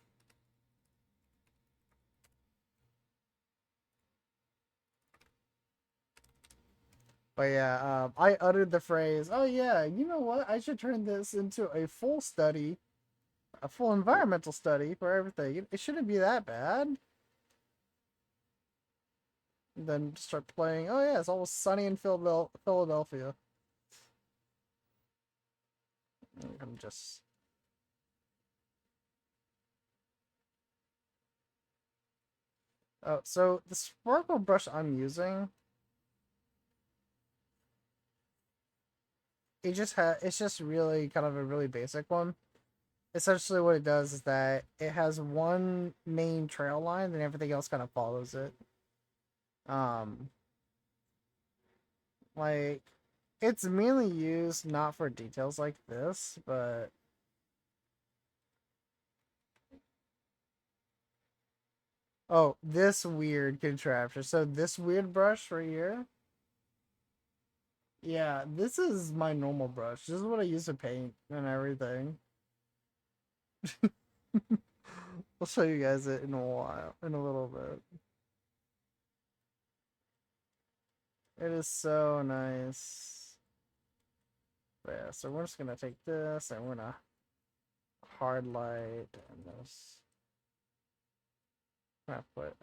[SPEAKER 1] But yeah, I uttered the phrase, "Oh yeah, you know what? I should turn this into a full study, a full environmental study for everything. It shouldn't be that bad." And then start playing. Oh yeah, it's almost sunny in Philadelphia. I'm just. Oh, so the sparkle brush I'm using, it's just really kind of a really basic one. Essentially, what it does is that it has one main trail line, and everything else kind of follows it. Um, like, it's mainly used not for details like this, but oh, this weird contraption. So this weird brush right here. Yeah, this is my normal brush. This is what I use to paint and everything. I'll show you guys it in a while, in a little bit. It is so nice. But yeah, so we're just gonna take this and we're gonna hard light and this. I'm gonna put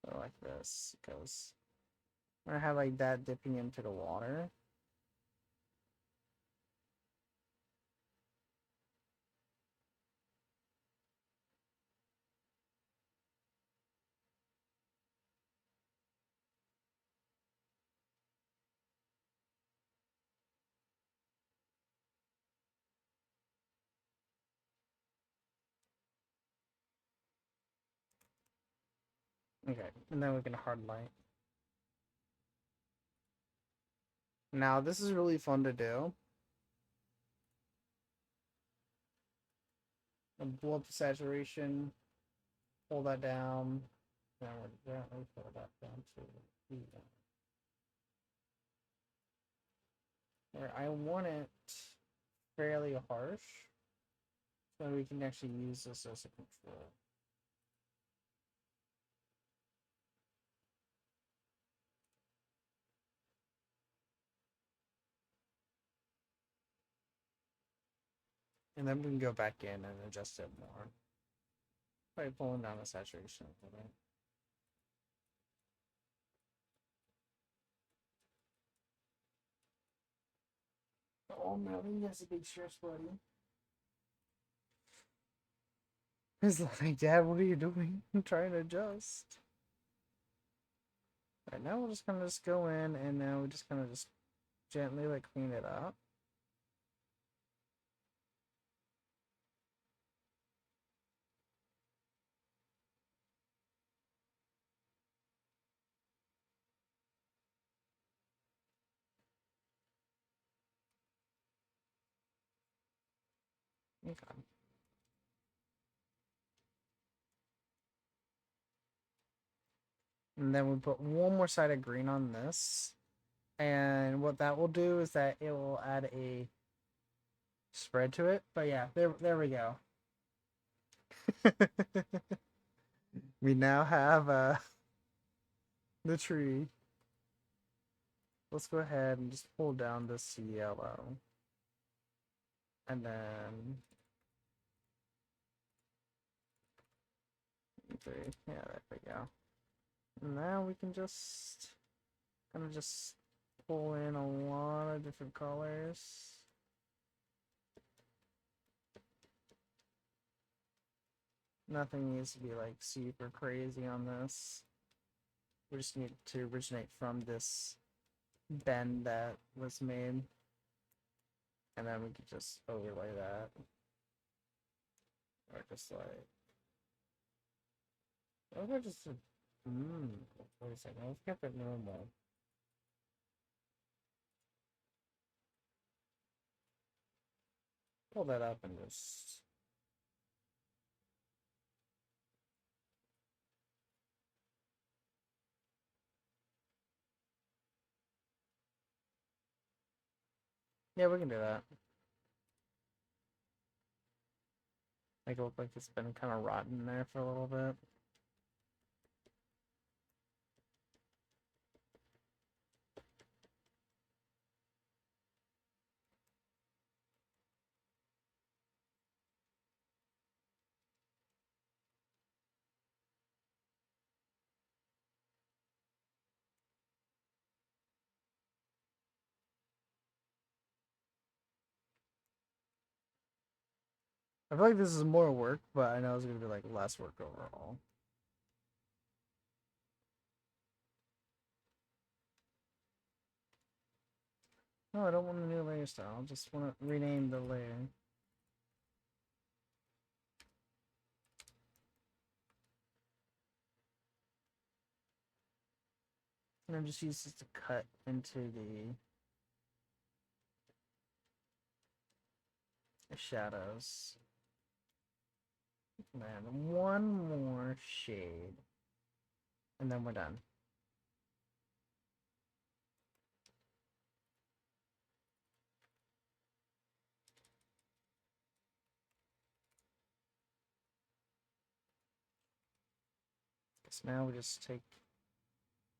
[SPEAKER 1] it like this because I'm gonna have like that dipping into the water. Okay, and then we can hard light. Now this is really fun to do. Blow up the saturation, pull that down. Now we're gently pull that down to where I want it fairly harsh, so we can actually use this as a control. And then we can go back in and adjust it more by pulling down the saturation a little bit. Oh, Melvin, that's a big stress, buddy. He's like, Dad, what are you doing? I'm trying to adjust. Right now, we're just gonna just go in and now we're just gonna just gently like clean it up. Okay. And then we put one more side of green on this. And what that will do is that it will add a spread to it. But yeah, there we go. We now have the tree. Let's go ahead and just pull down this yellow. And then three. Yeah, there we go. And now we can just kind of just pull in a lot of different colors. Nothing needs to be like super crazy on this. We just need to originate from this bend that was made. And then we can just overlay that. Or just like, what if I just, wait a second, let's get that normal. Pull that up and just, yeah, we can do that. Make it look like it's been kind of rotten there for a little bit. I feel like this is more work, but I know it's gonna be like less work overall. No, I don't want a new layer style. I just want to rename the layer. And just use this to cut into the shadows. And then one more shade. And then we're done. So now we just take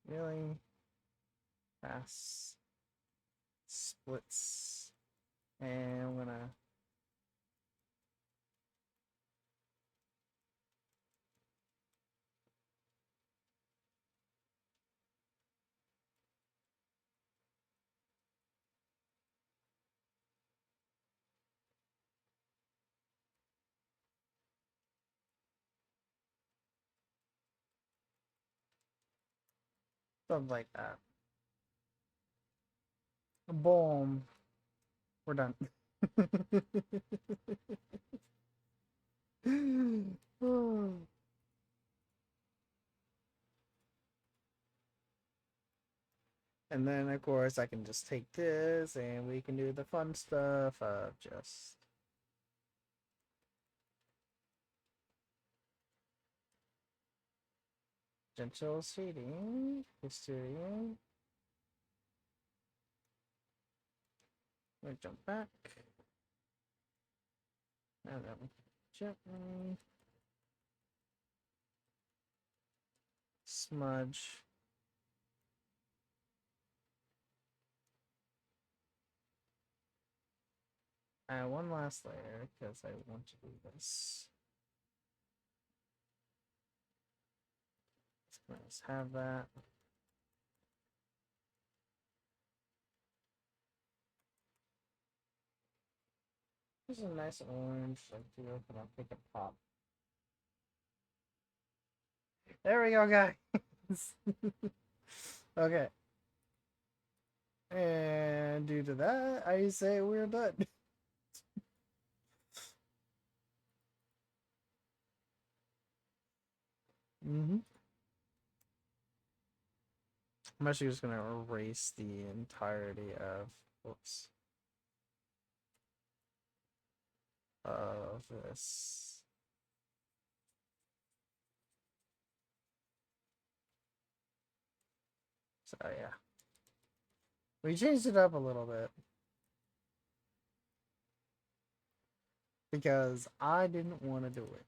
[SPEAKER 1] really fast splits, and I'm gonna something like that. Boom. We're done. And then, of course, I can just take this and we can do the fun stuff of just gentle shading, history. We jump back. And then gently smudge. Add one last layer because I want to do this. Let's have that. This is a nice orange, like to open up, pick a pop. There we go, guys. Okay. And due to that, I say we're done. I'm actually just gonna erase the entirety of this. So yeah, we changed it up a little bit because I didn't want to do it.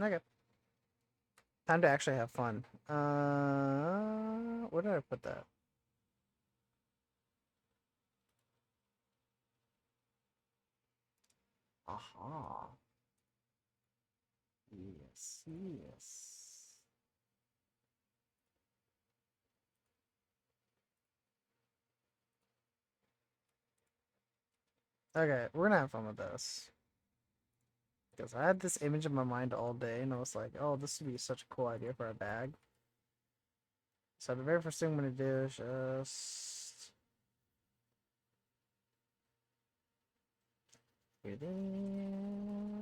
[SPEAKER 1] Okay. Time to actually have fun. Where did I put that? Aha. Yes, yes. Okay, we're gonna have fun with this. Because I had this image in my mind all day, and I was like, oh, this would be such a cool idea for a bag. So the very first thing I'm gonna do is just do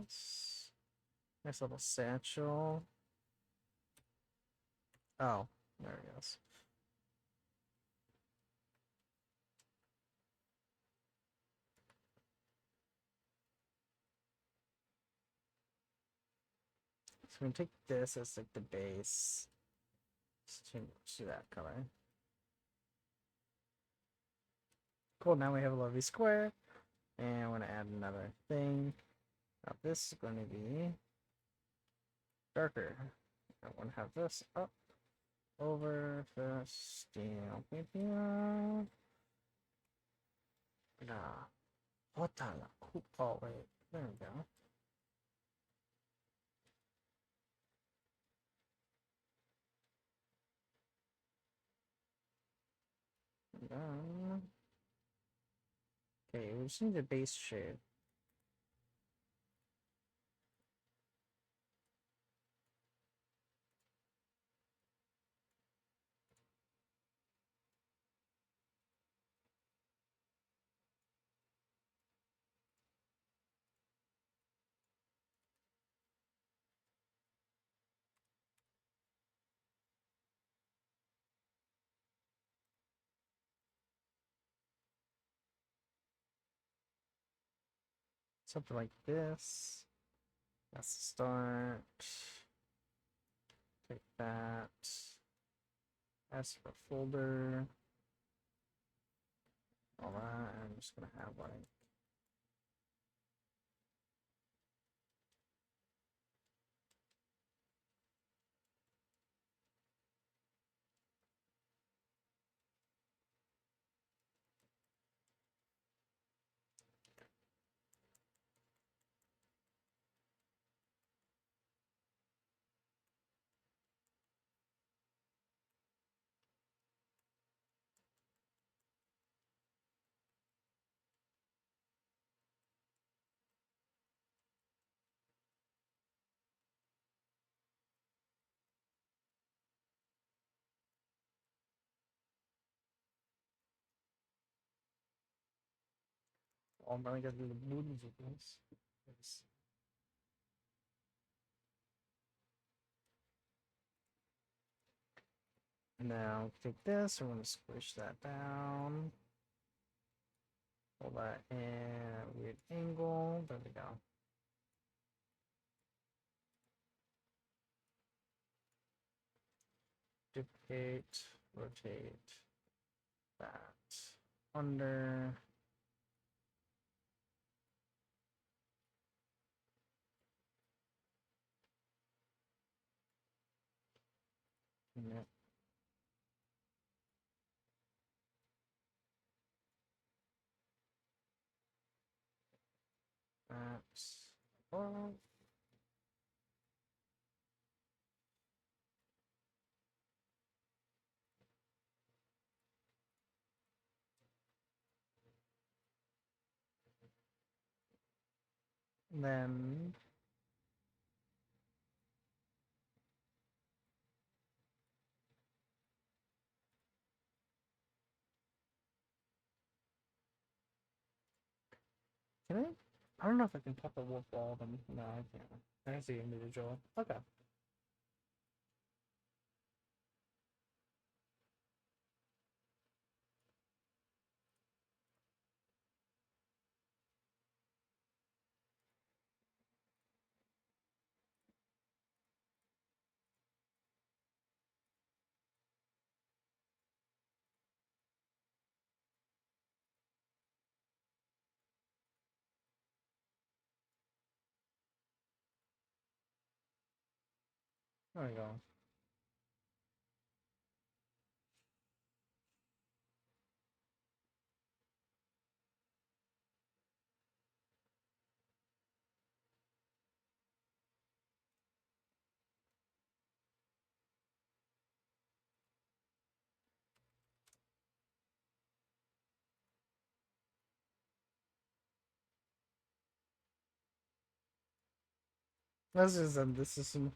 [SPEAKER 1] this. Nice little satchel. Oh, there it goes. So I'm gonna take this as like the base. Let's change to that color. Cool, now we have a lovely square. And I'm gonna add another thing. Now this is gonna be darker. I want to have this up over the steel. Nah. What the? Oh, wait. There we go. Okay, we just need the base shade. Something like this. That's the start. Take that. That's for folder. All that. I'm just gonna have like I'm gonna get the mood of this. Now take this, I'm gonna squish that down. Hold that in a weird angle. There we go. Duplicate, rotate that under. Yep. That's above. Then can I don't know if I can pop a wolf ball them. No, I can't. I can see individual. Okay. There we go. Let's just end this system.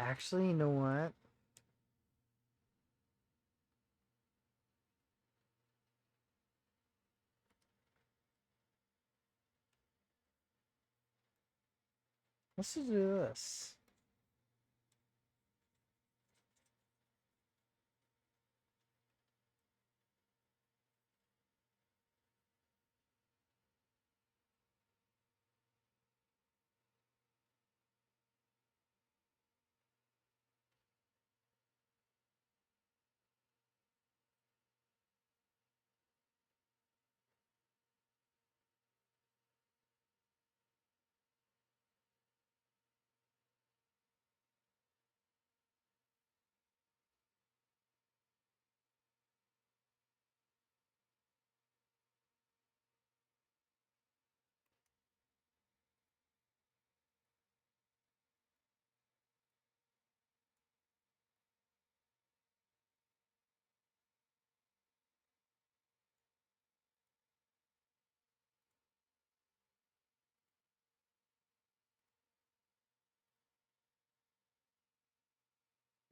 [SPEAKER 1] Actually, you know what? Let's just do this.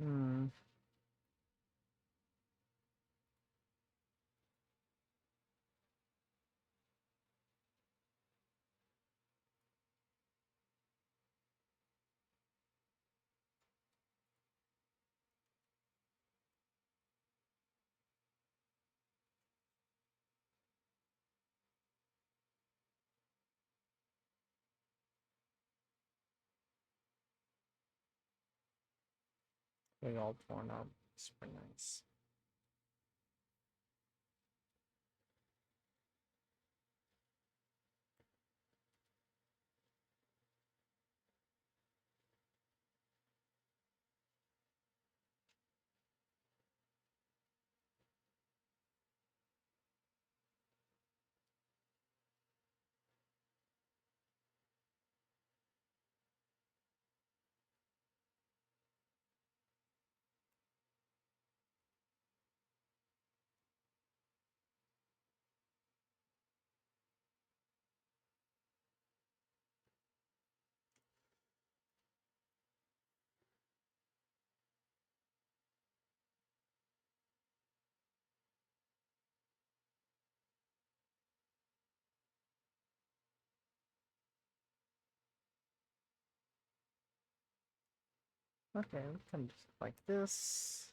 [SPEAKER 1] Hmm. They all torn up. Super nice. Okay, we can just like this.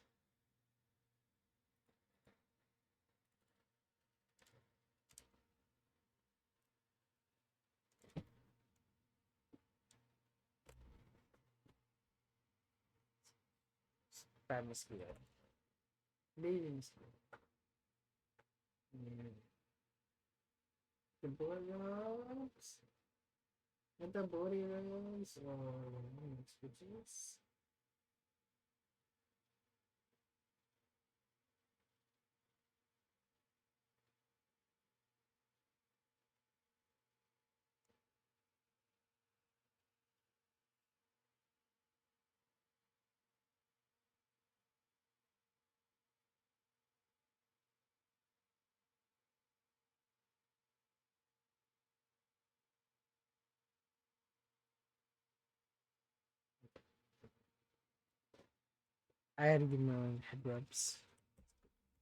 [SPEAKER 1] Bad mosquito. Baby mosquito. Mm. The boy rubs. With the body rubs. Oh, switches. I had to give him head rubs.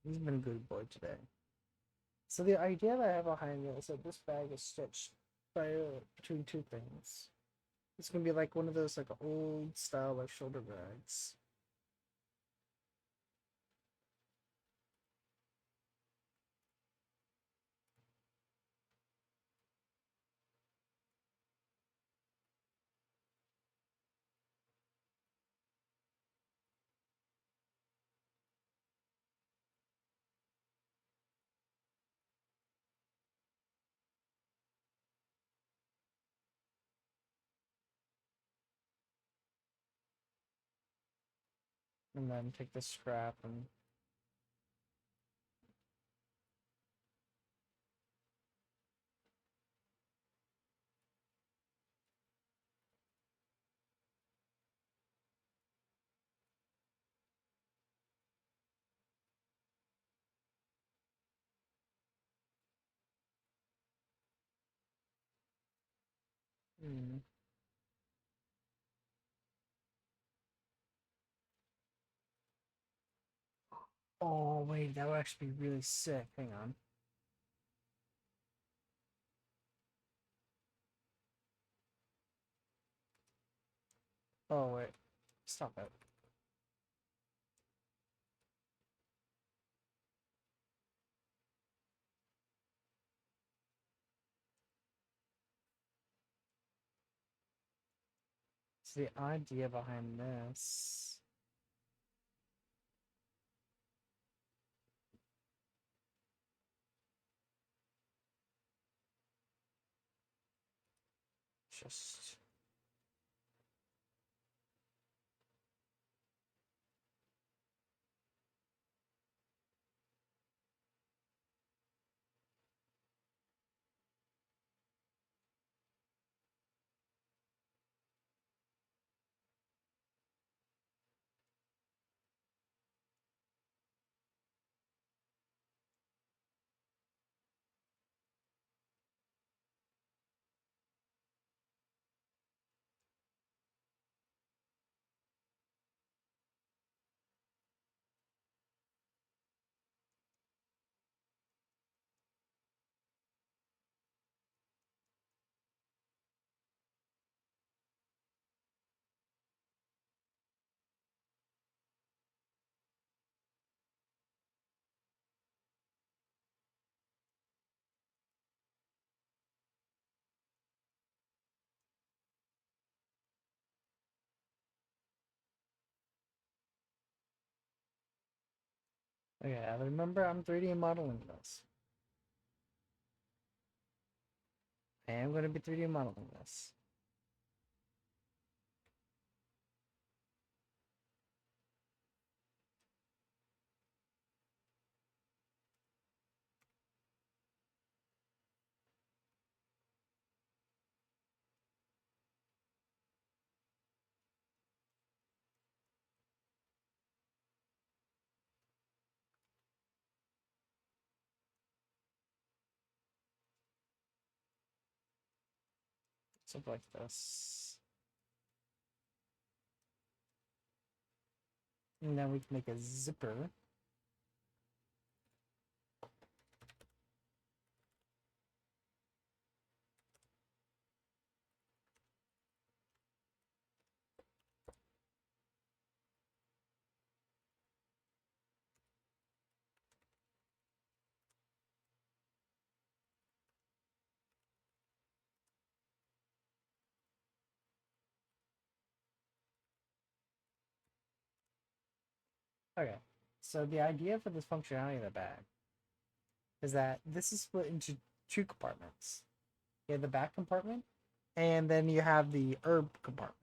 [SPEAKER 1] He's been a good boy today. So the idea that I have behind it is that this bag is stitched by between two things. It's gonna be like one of those like old style like shoulder bags. And then take the strap and mm. Oh wait, that would actually be really sick. Hang on. Oh wait. Stop it. So the idea behind this just Okay, I remember I'm 3D modeling this. I am going to be 3D modeling this. Something like this. And then we can make a zipper. Okay, so the idea for this functionality in the back is that this is split into two compartments. You have the back compartment, and then you have the herb compartment.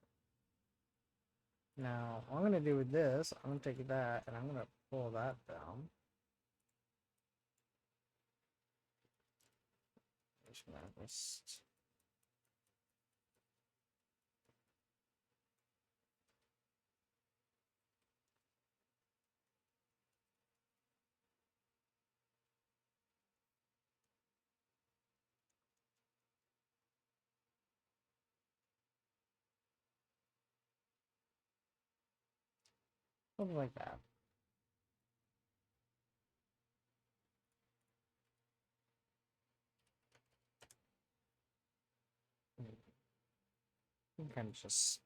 [SPEAKER 1] Now, what I'm going to do with this, I'm going to take that and I'm going to pull that down. Just something like that. You can kind of just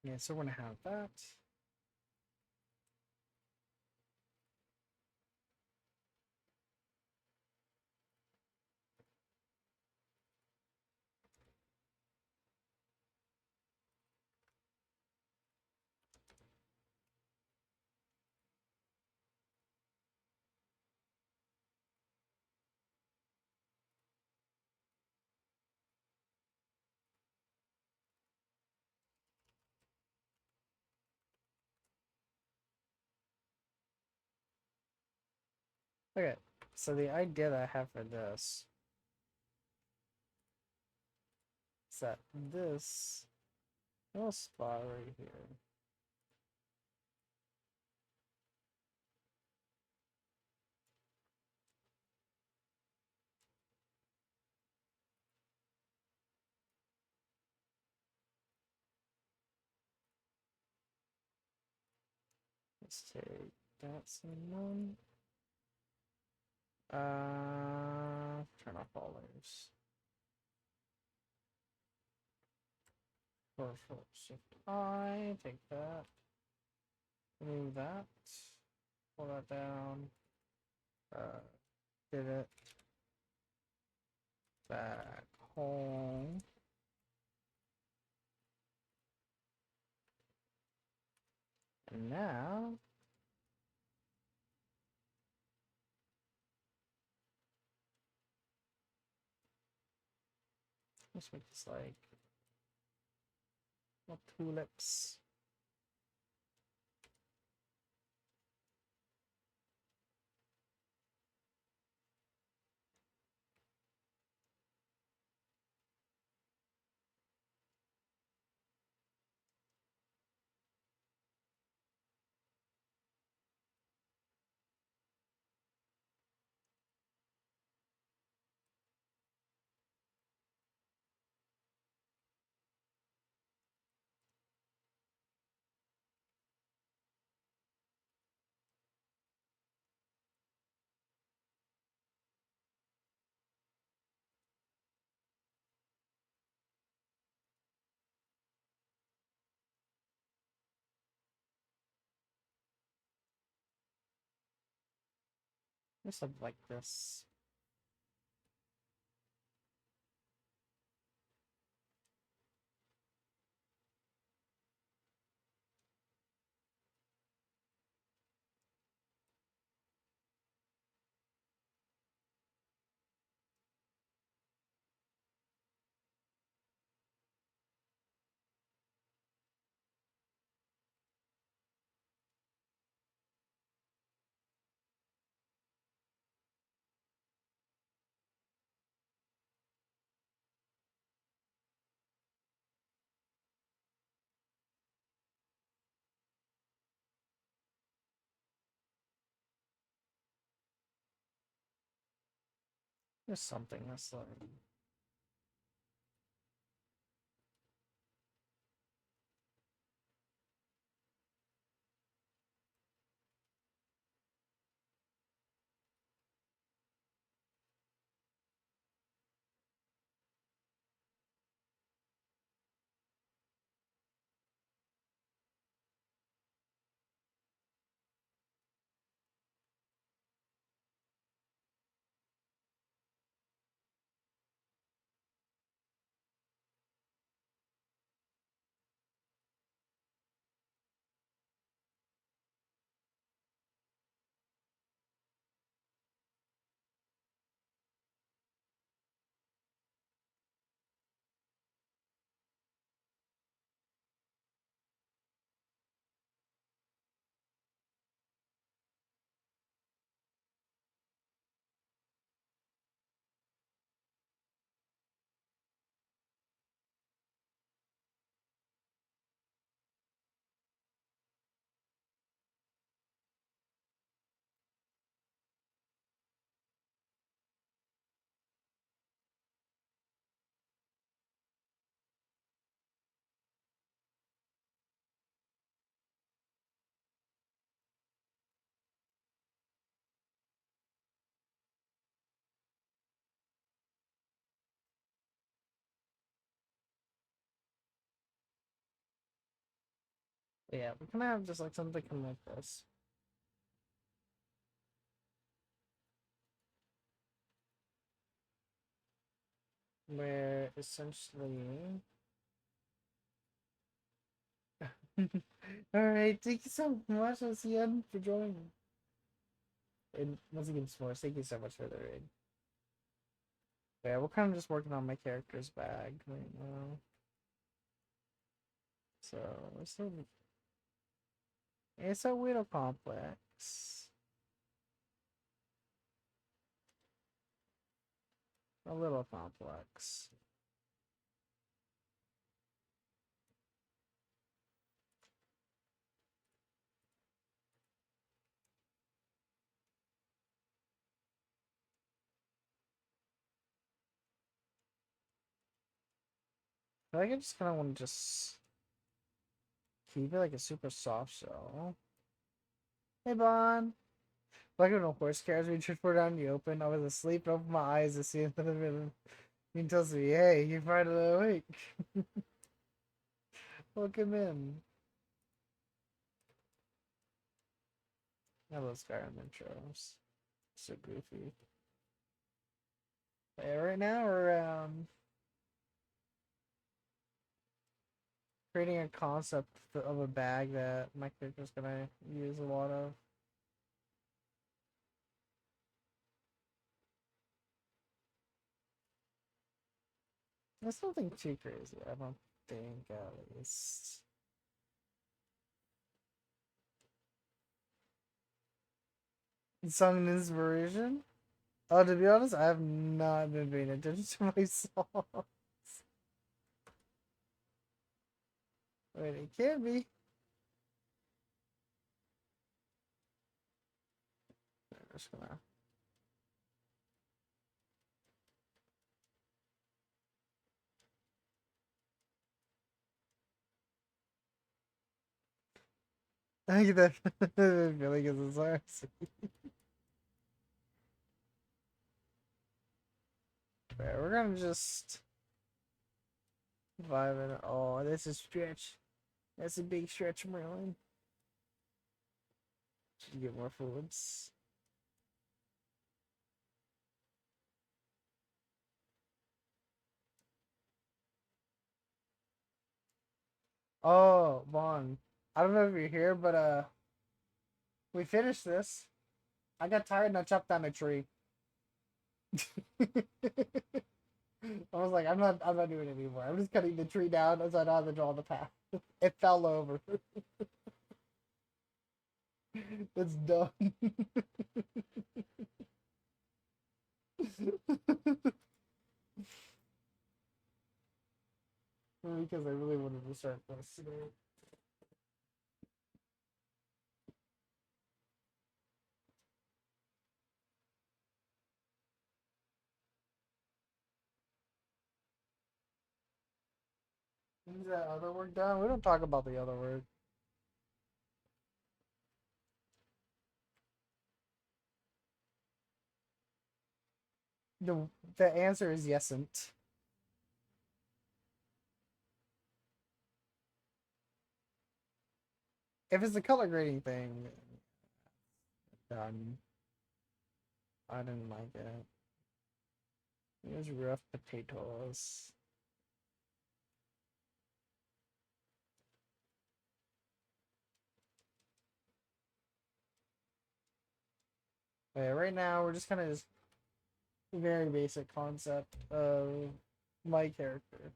[SPEAKER 1] yeah, so we're going to have that. Okay, so the idea that I have for this is that this little spot right here let's take that someone. Turn off all layers. Control Shift I, take that, remove that, pull that down, pivot, back home. And now, let's make this like more tulips. Just something like this. Just something that's like. Yeah, we can have just like something like this. Where essentially. Alright, thank you so much, Ocean, for joining. And once again, S'mores, thank you so much for the raid. Yeah, we're kind of just working on my character's bag right now. So, it's a little complex. A little complex. I think I just kind of want to just keep it like a super soft shell. Hey, Bon. Like when a horse carries me transported out in the open, I was asleep and opened my eyes to see another villain. He tells me, hey, you're finally awake. Welcome in. I love Skyrim intros. So goofy. Yeah, right now we're creating a concept of a bag that my character's gonna use a lot of. It's nothing too crazy, I don't think, at least. Song and inspiration? Oh, to be honest, I have not been paying attention to my songs. Wait, it can't be. I'm just gonna. I get that feeling is ours. We're gonna just vibe it. Oh, this is stretch. That's a big stretch, Merlin. Should get more fluids. Oh, Vaughn. I don't know if you're here, but we finished this. I got tired and I chopped down a tree. I was like, I'm not doing it anymore. I'm just cutting the tree down as I know how to draw the path. It fell over. It's done. Because I really wanted to start this. Is that other work done? We don't talk about the other work. The the answer is yesn't. If it's the color grading thing, done. I didn't like it. It was rough potatoes. But yeah, right now we're just kind of just very basic concept of my character,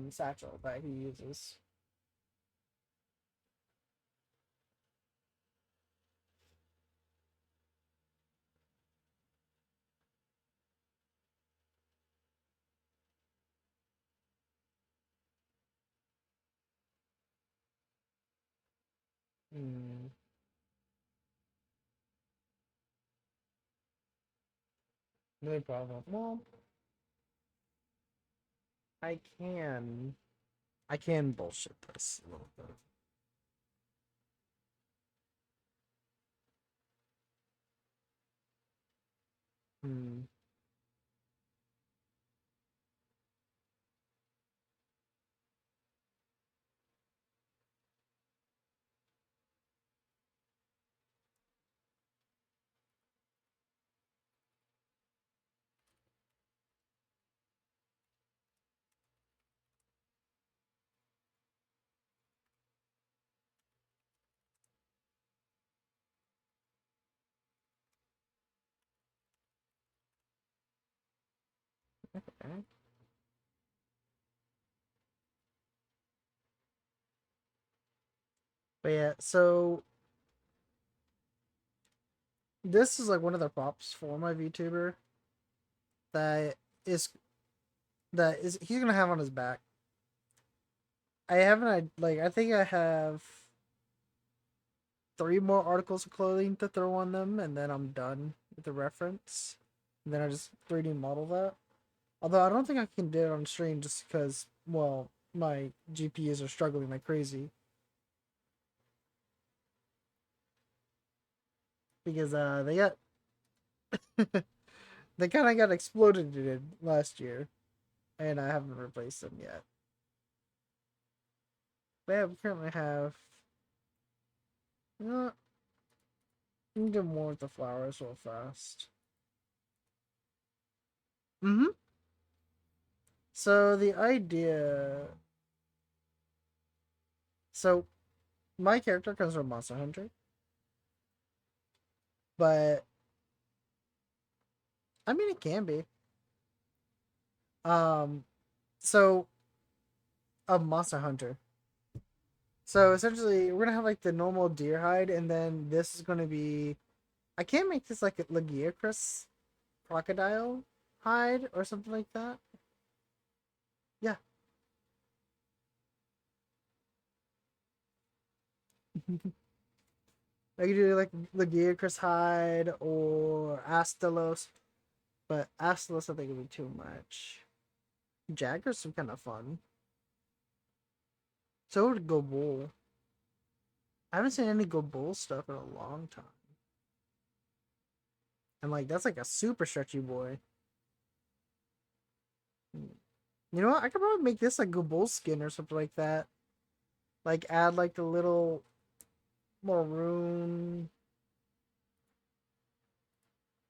[SPEAKER 1] satchel that he uses. Hmm. No problem. Well, I can. I can bullshit this a little bit. Hmm. Okay. But yeah, so this is like one of the props for my VTuber that is he's gonna have on his back. I haven't like I think I have three more articles of clothing to throw on them, and then I'm done with the reference. And then I just 3D model that. Although I don't think I can do it on stream just because, well, my GPUs are struggling like crazy. Because they got they kind of got exploded in last year, and I haven't replaced them yet. But yeah, we currently have. You know what? We can do more with the flowers real fast. Mm-hmm. So the idea. So my character comes from Monster Hunter, but I mean it can be. Um, so a Monster Hunter. So essentially, we're gonna have like the normal deer hide, and then this is gonna be. I can't make this like a Lagiacrus crocodile hide or something like that. Yeah. I could do like Lagiacrus hide or Astalos, but Astalos I think would be too much. Jagger's some kind of fun. So would Go Bull. I haven't seen any Go Bull stuff in a long time. And like that's like a super stretchy boy. You know what? I could probably make this like Go Bull skin or something like that. Like add like the little maroon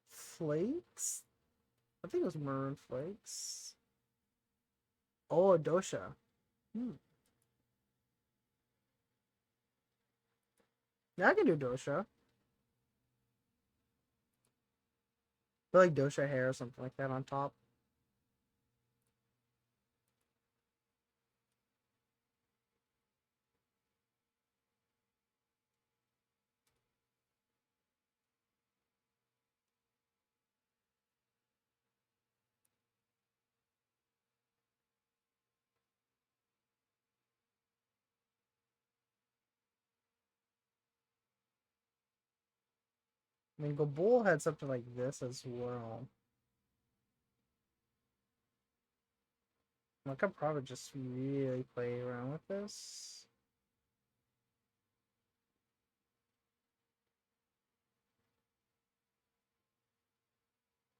[SPEAKER 1] flakes. I think it was maroon flakes. Oh, a dosha. Hmm. Yeah, I can do dosha. But like dosha hair or something like that on top. I mean, Gobul had something like this as well. I could probably just really play around with this.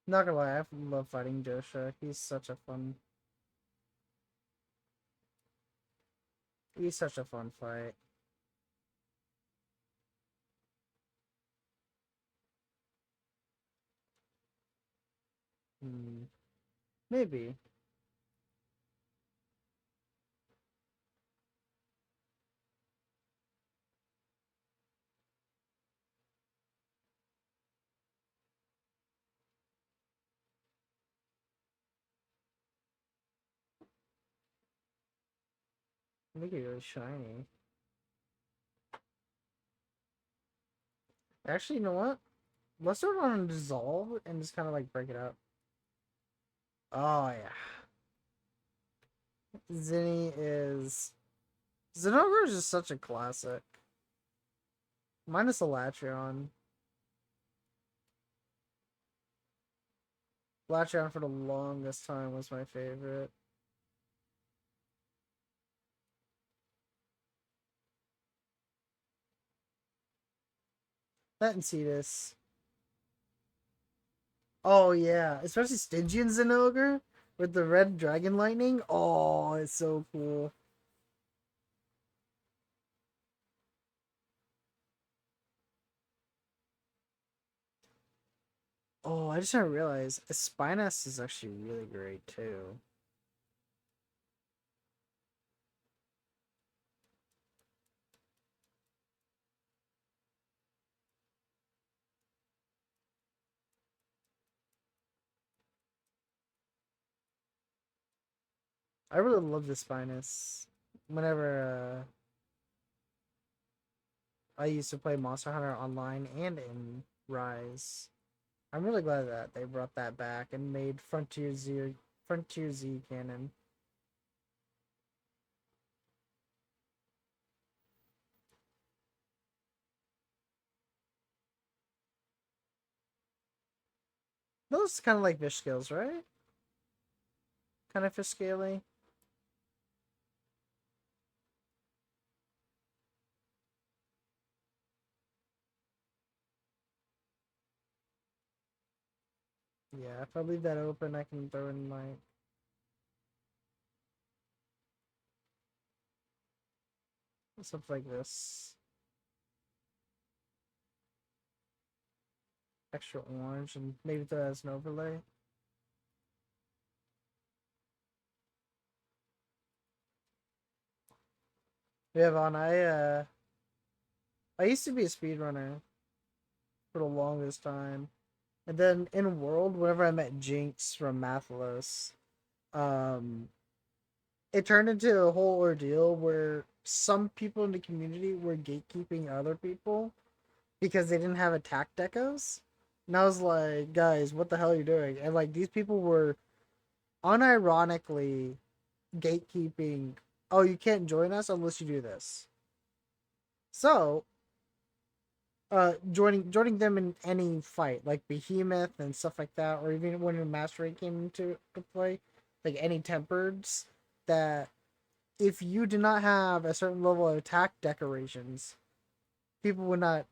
[SPEAKER 1] Not gonna lie, I love fighting Dosha. He's such a fun fight. Hmm. Maybe. Make it really shiny. Actually, you know what? Let's do it on Dissolve and just kind of like break it up. Oh, yeah. Zinni is. Zinogre is just such a classic. Minus Elatrion. Elatrion for the longest time was my favorite. That and Cetus. Oh yeah, especially Stygian Zinogre with the red dragon lightning. Oh, it's so cool. Oh, I just didn't realize Spinus is actually really great too. I really love the Spinus. Whenever I used to play Monster Hunter online and in Rise, I'm really glad that they brought that back and made Frontier Z canon. Those kind of like fish scales, right? Kind of fish scaly. Yeah, if I leave that open, I can throw in like stuff like this. Extra orange and maybe throw that as an overlay. Yeah, Vaughn, I used to be a speedrunner for the longest time. And then in World, whenever I met Jinx from Mathalos, um, it turned into a whole ordeal where some people in the community were gatekeeping other people because they didn't have attack decos. And I was like, guys, what the hell are you doing? And like these people were unironically gatekeeping, oh, you can't join us unless you do this. So joining them in any fight like Behemoth and stuff like that, or even when Mastery came into play, like any tempereds, that if you did not have a certain level of attack decorations, people would not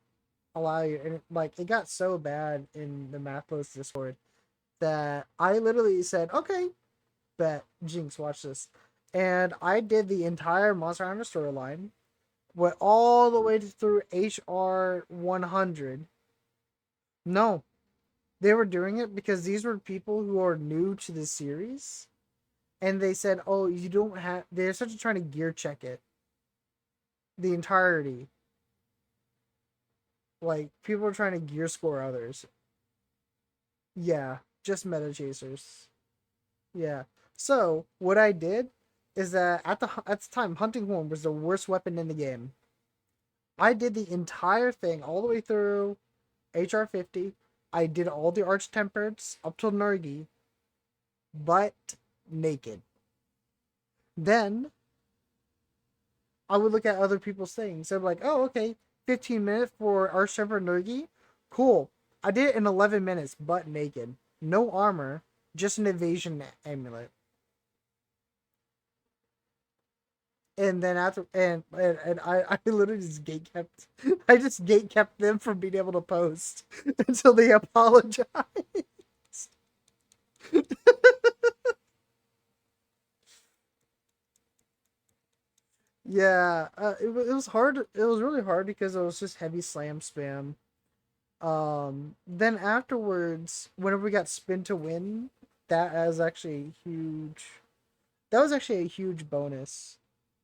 [SPEAKER 1] allow you. And like it got so bad in the Mathlos Discord that I literally said, "Okay, bet Jinx, watch this," and I did the entire Monster Hunter storyline, went all the way through HR 100. No, they were doing it because these were people who are new to the series, and they said, "Oh, you don't have." They're such a trying to gear check it the entirety. Like people are trying to gear score others. Yeah, just meta chasers. Yeah. So what I did is that at the time, hunting horn was the worst weapon in the game. I did the entire thing all the way through HR 50. I did all the arch tempereds up till Nergi, but naked. Then I would look at other people's things. I'm like, oh, okay, 15 minutes for arch tempered Nergi, cool. I did it in 11 minutes, but naked, no armor, just an evasion amulet. And then after and I literally just gate kept I just gate kept them from being able to post until they apologize. Yeah, it was hard. It was really hard because it was just heavy slam spam. Then afterwards, whenever we got spin to win, that was actually a huge. That was actually a huge bonus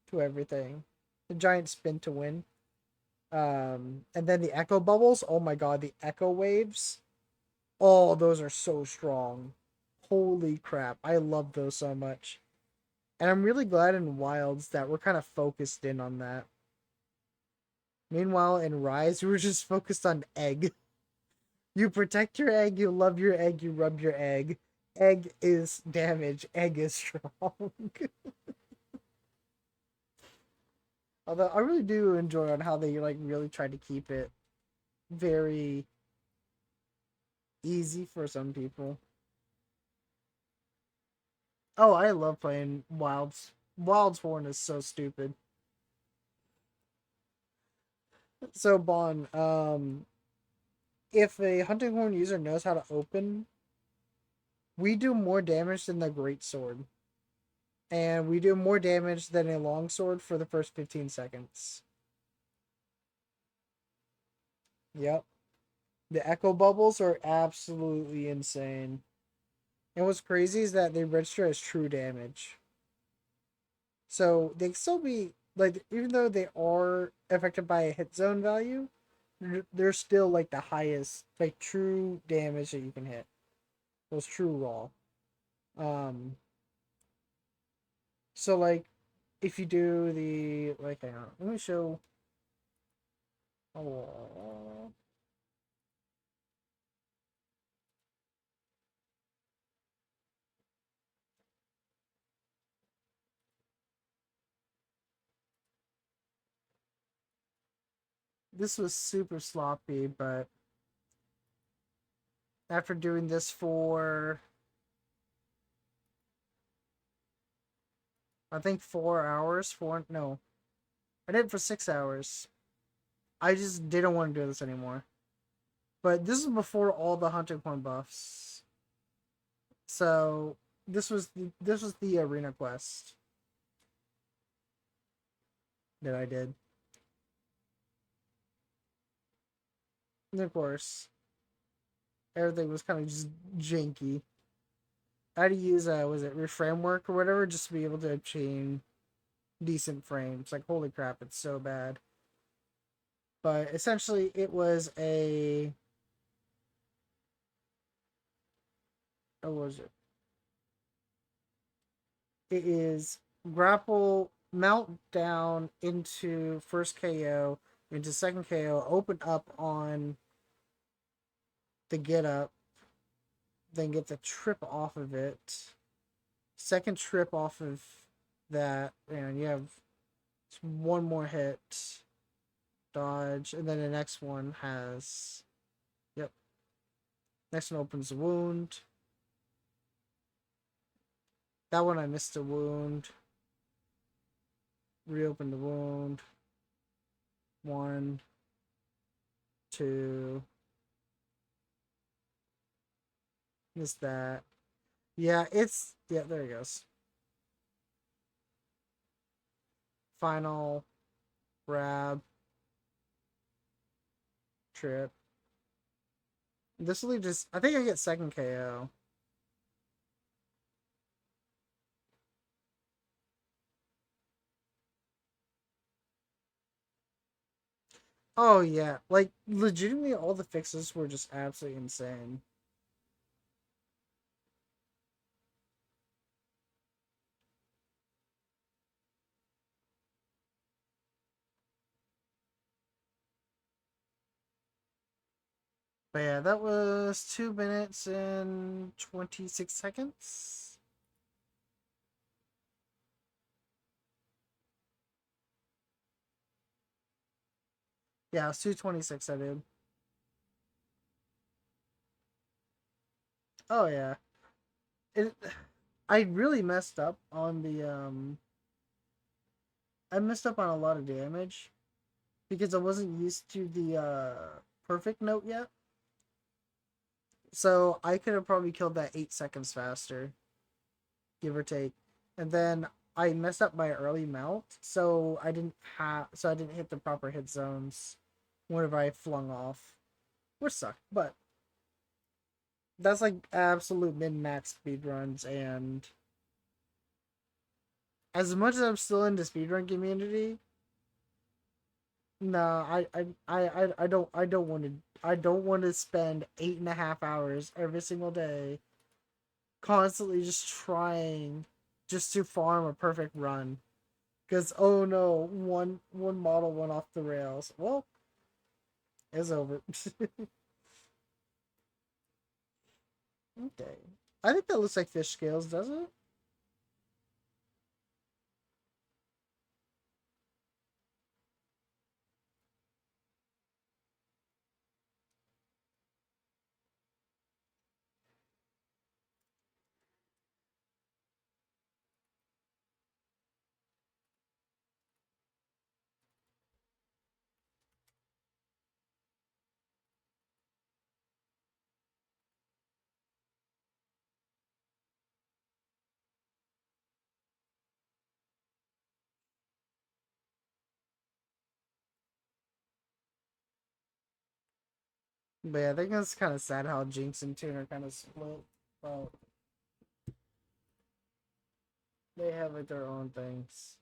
[SPEAKER 1] to everything. The giant spin to win. And then the echo bubbles. Oh my god, the echo waves. Oh, those are so strong. Holy crap. I love those so much. And I'm really glad in Wilds that we're kind of focused in on that. Meanwhile, in Rise, we were just focused on egg. You protect your egg, you love your egg, you rub your egg. Egg is damage, egg is strong. Although I really do enjoy on how they like really try to keep it very easy for some people. Oh, I love playing Wilds. Wilds Horn is so stupid. So Bon, if a hunting horn user knows how to open, we do more damage than the great sword. And we do more damage than a longsword for the first 15 seconds. Yep. The echo bubbles are absolutely insane. And what's crazy is that they register as true damage. So they can still be like, even though they are affected by a hit zone value, they're still like the highest like true damage that you can hit. Those true raw. Um so like if you do the like hang on, let me show. Oh, this was super sloppy, but after doing this for I think 4 hours, four no, I did it for 6 hours. I just didn't want to do this anymore. But this is before all the hunting horn buffs. So this was the arena quest that I did. And of course, everything was kind of just janky. I had to use was it reframework or whatever just to be able to obtain decent frames. Like holy crap, it's so bad. But essentially, it was a what was it? It is grapple, mount down into first KO, into second KO, open up on the get up, then get the trip off of it. Second trip off of that, and you have one more hit, dodge, and then the next one has, yep, next one opens the wound. That one I missed a wound. Reopen the wound. One, two, missed that. Yeah, yeah, there it goes. Final grab, trip. This will just, I think I get second KO. Oh yeah, like legitimately, all the fixes were just absolutely insane. But yeah, that was 2 minutes and 26 seconds. Yeah, it was 2:26. I did. Oh yeah, it. I really messed up on the I messed up on a lot of damage because I wasn't used to the perfect note yet. So I could have probably killed that 8 seconds faster, give or take. And then I messed up my early mount, so I didn't hit the proper hit zones whenever I flung off, which sucked. But that's like absolute min max speed runs, and as much as I'm still in the speedrun community, no, I don't want to spend 8.5 hours every single day constantly just trying just to farm a perfect run. Because oh no, one model went off the rails. Well, it's over. Okay. I think that looks like fish scales, doesn't it? But yeah, I think it's kind of sad how Jinx and Toon are kind of split. But they have like their own things.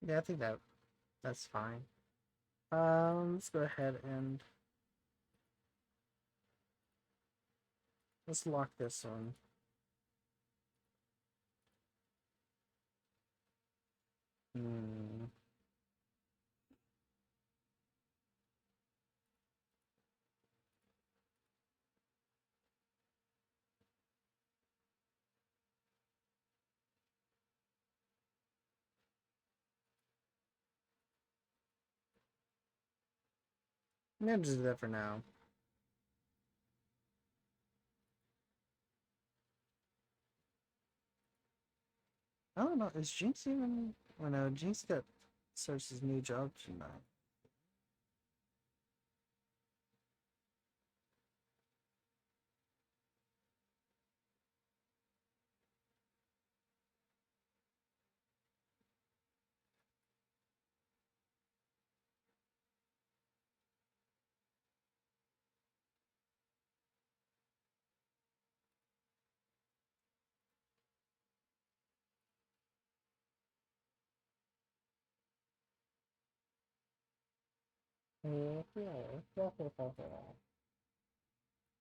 [SPEAKER 1] Yeah, I think that's fine. Let's go ahead and let's lock this one. Hmm. I'm gonna just do that for now. I don't know. Is Jinx even? Oh no, Jinx got starts his new job tonight.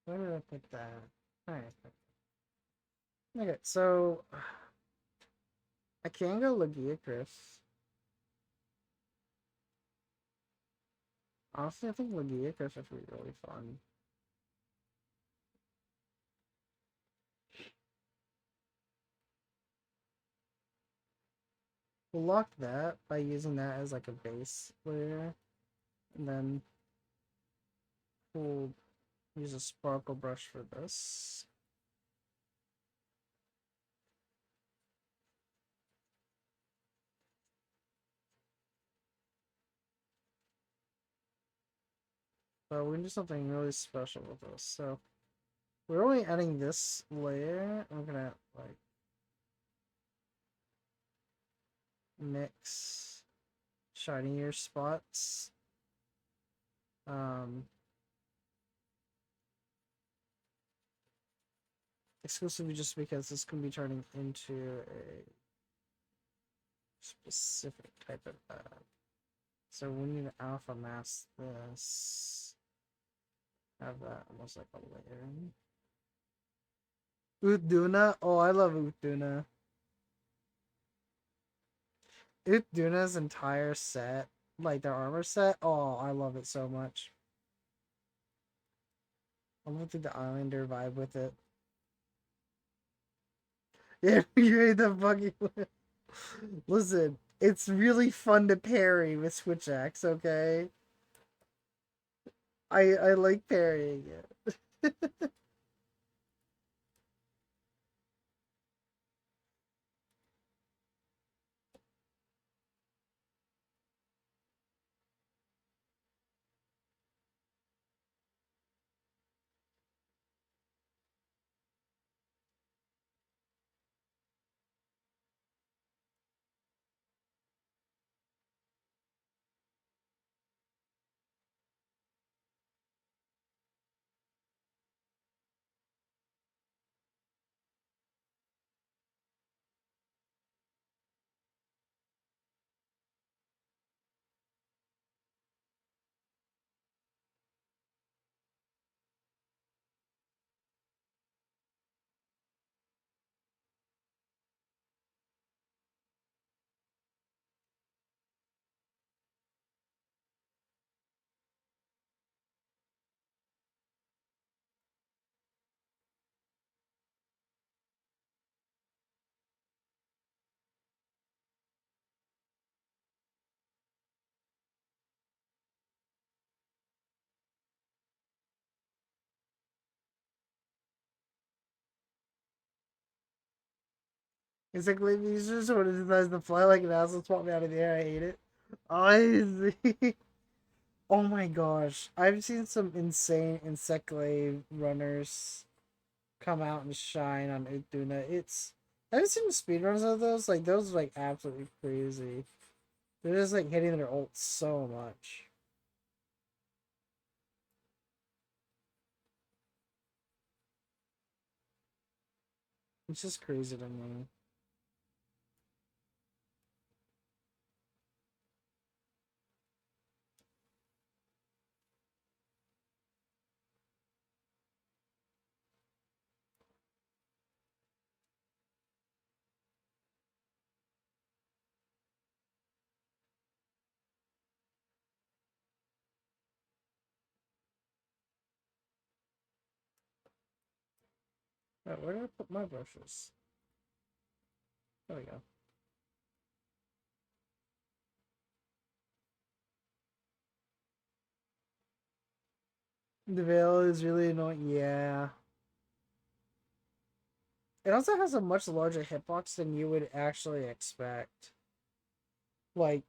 [SPEAKER 1] Where did I put that? Alright. Okay, so I can go Legia Chris. Honestly, I think Legia Chris would be really fun. We'll lock that by using that as like a base layer. And then we'll use a sparkle brush for this. But we can do something really special with this. So we're only adding this layer. I'm gonna like mix shinier spots. Exclusively just because this can be turning into a specific type of ad. So we need to alpha mask this. Have that almost like a layer. Utduna? Oh, I love Utduna. Utduna's entire set, like their armor set, oh, I love it so much. I love the Islander vibe with it. Yeah, you made the fucking. Listen, it's really fun to parry with switch axe, okay? I like parrying it. It's like these just sort of decides to fly like an asshole, swat me out of the air. I hate it. I Oh my gosh. I've seen some insane Insectlave runners come out and shine on Utduna. I haven't seen the speedruns of those. Like those are like absolutely crazy. They're just like hitting their ult so much. It's just crazy to me. Right, where did I put my brushes? There we go. The veil is really annoying. Yeah. It also has a much larger hitbox than you would actually expect. Like,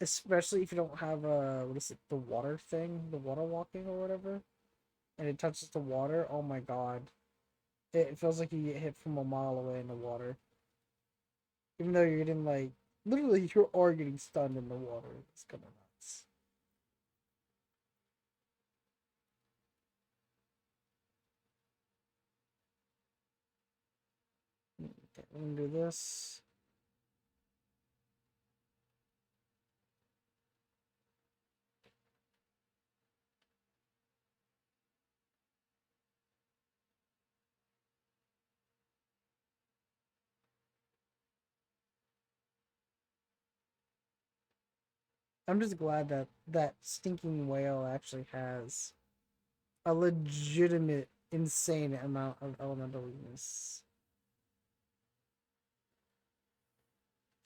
[SPEAKER 1] especially if you don't have what is it, the water thing, the water walking or whatever, and it touches the water. Oh my god, it feels like you get hit from a mile away in the water, even though you're getting like literally you are getting stunned in the water. It's kind of nuts. Okay, we're gonna do this. I'm just glad that that stinking whale actually has a legitimate, insane amount of elemental weakness.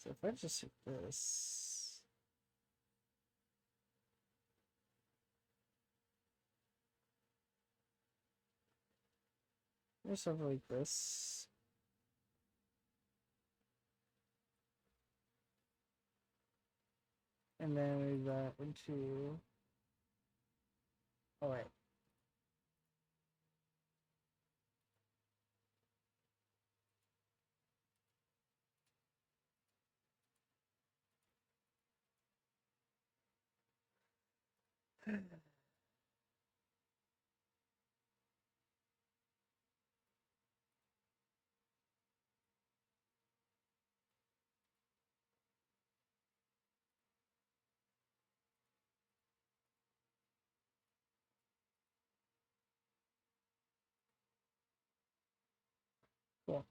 [SPEAKER 1] So if I just hit this, there's something like this. And then move that into, oh wait. Cool.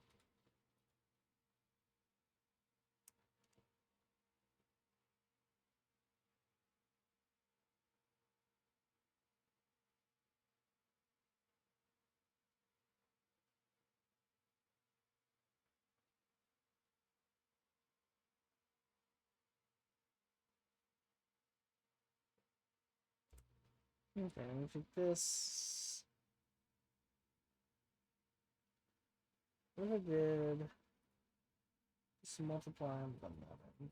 [SPEAKER 1] Okay, let me take this. What I did, just multiply them by 11.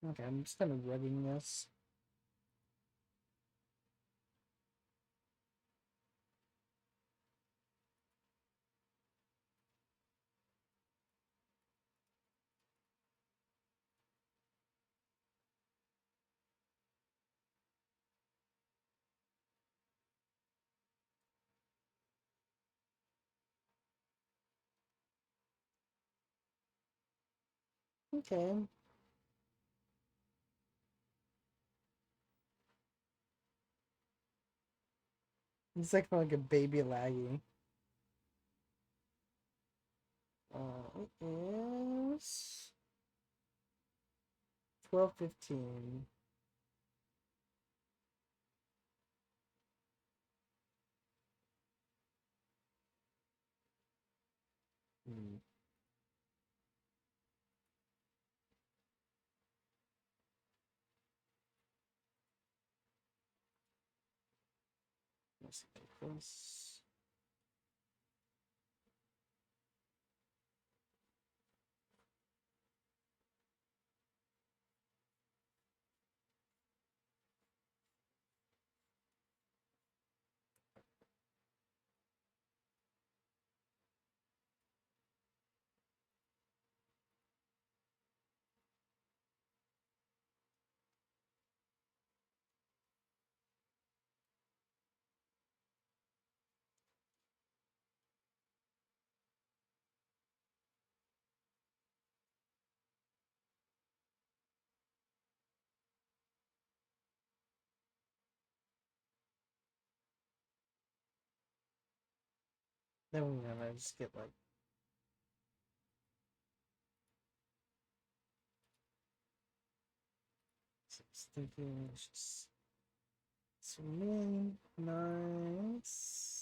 [SPEAKER 1] Okay, I'm just kind of rubbing this. Okay. It's like a baby laggy. It is 12:15. Hmm. Let's take this. Then we're gonna just get like thinking it's just zoom in, nice.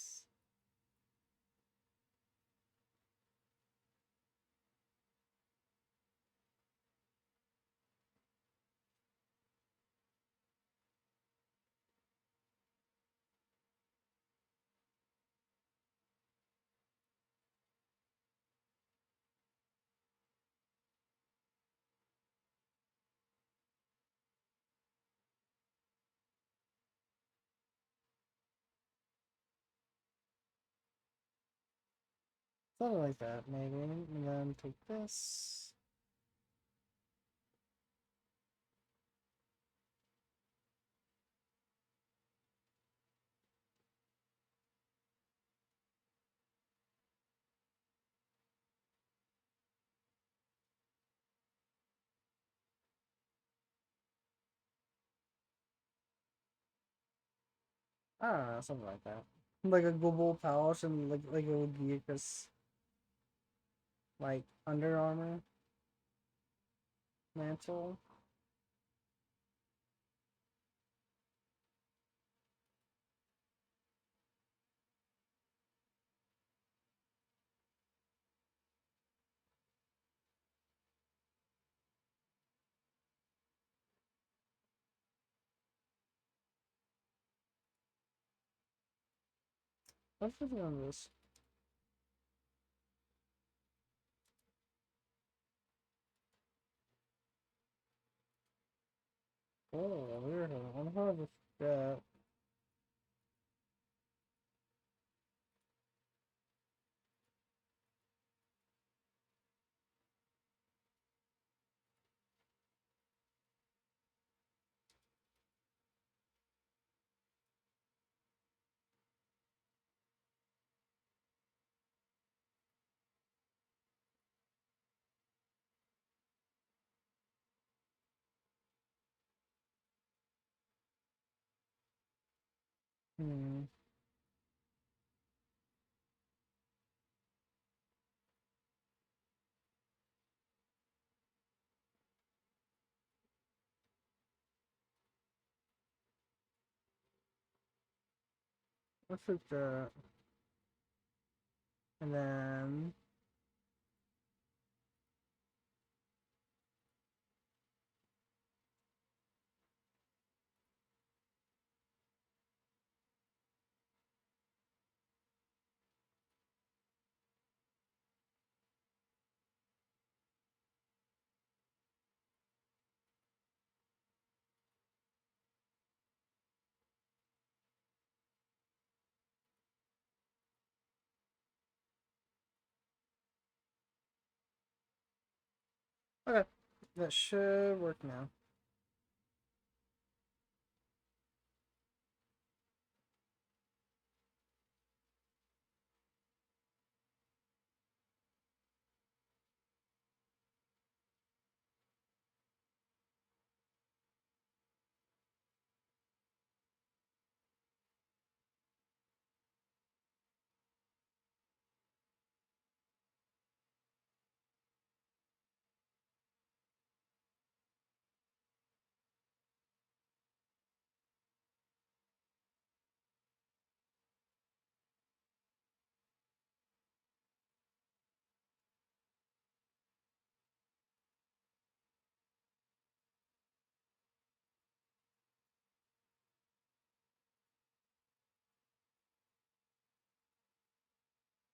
[SPEAKER 1] Something like that, maybe. And then take this. I don't know, something like that. Like a global pouch and like it would be because like Under Armour mantle. Let's put it on this. Oh, weird. I wonder how to that. Hmm. Let's put that. And then okay. That should work now.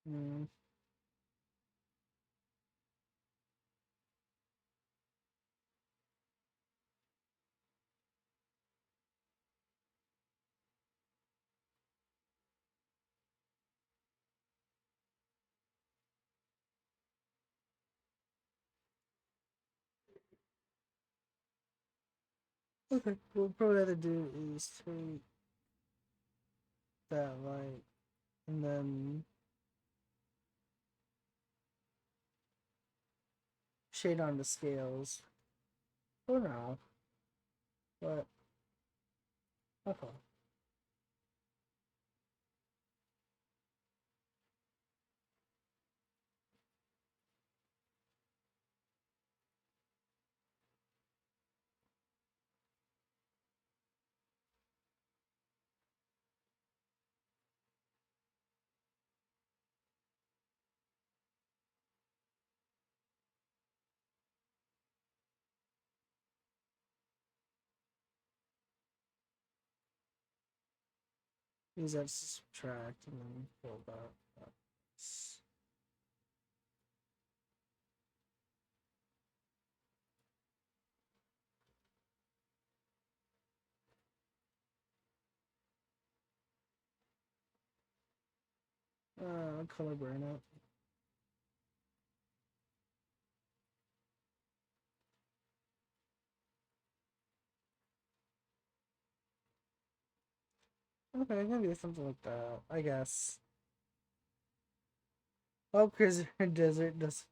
[SPEAKER 1] Hmm. Okay. What we'll probably have to do is take that light and then shade on the scales. For now. But okay. Use that to subtract and then pull that. Color burn it. Okay, maybe something like that. I guess. Oh, cause desert does.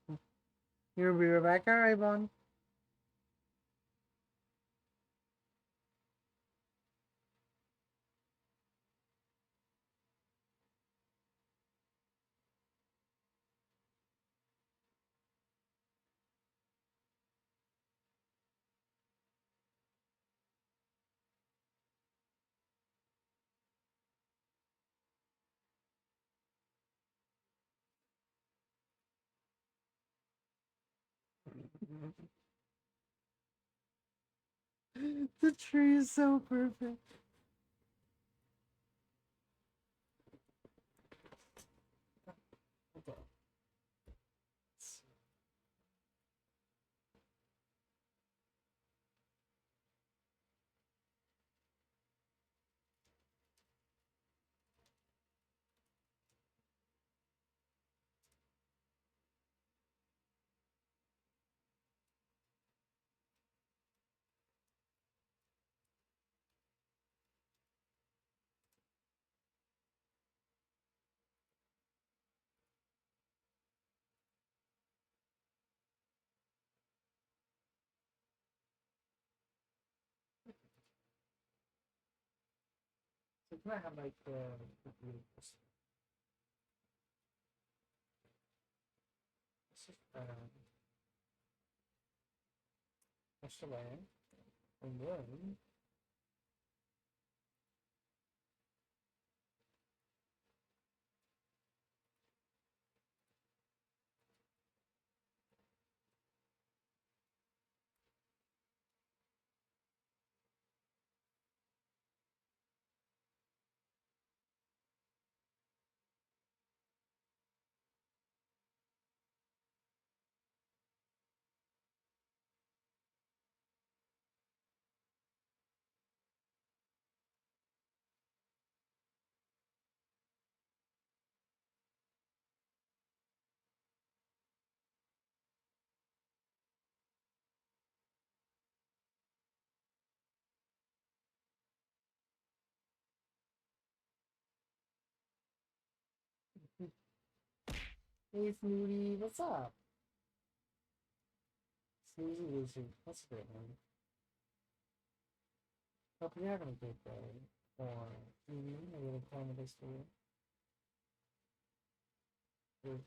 [SPEAKER 1] You'll be right back. All right, Bon. The tree is so perfect. Okay. So can I have like this is push away, and then hey Snooty, what's up? Snoozy Lucy, what's good, man? Hope you're having a good day. Or a little time of this day. You're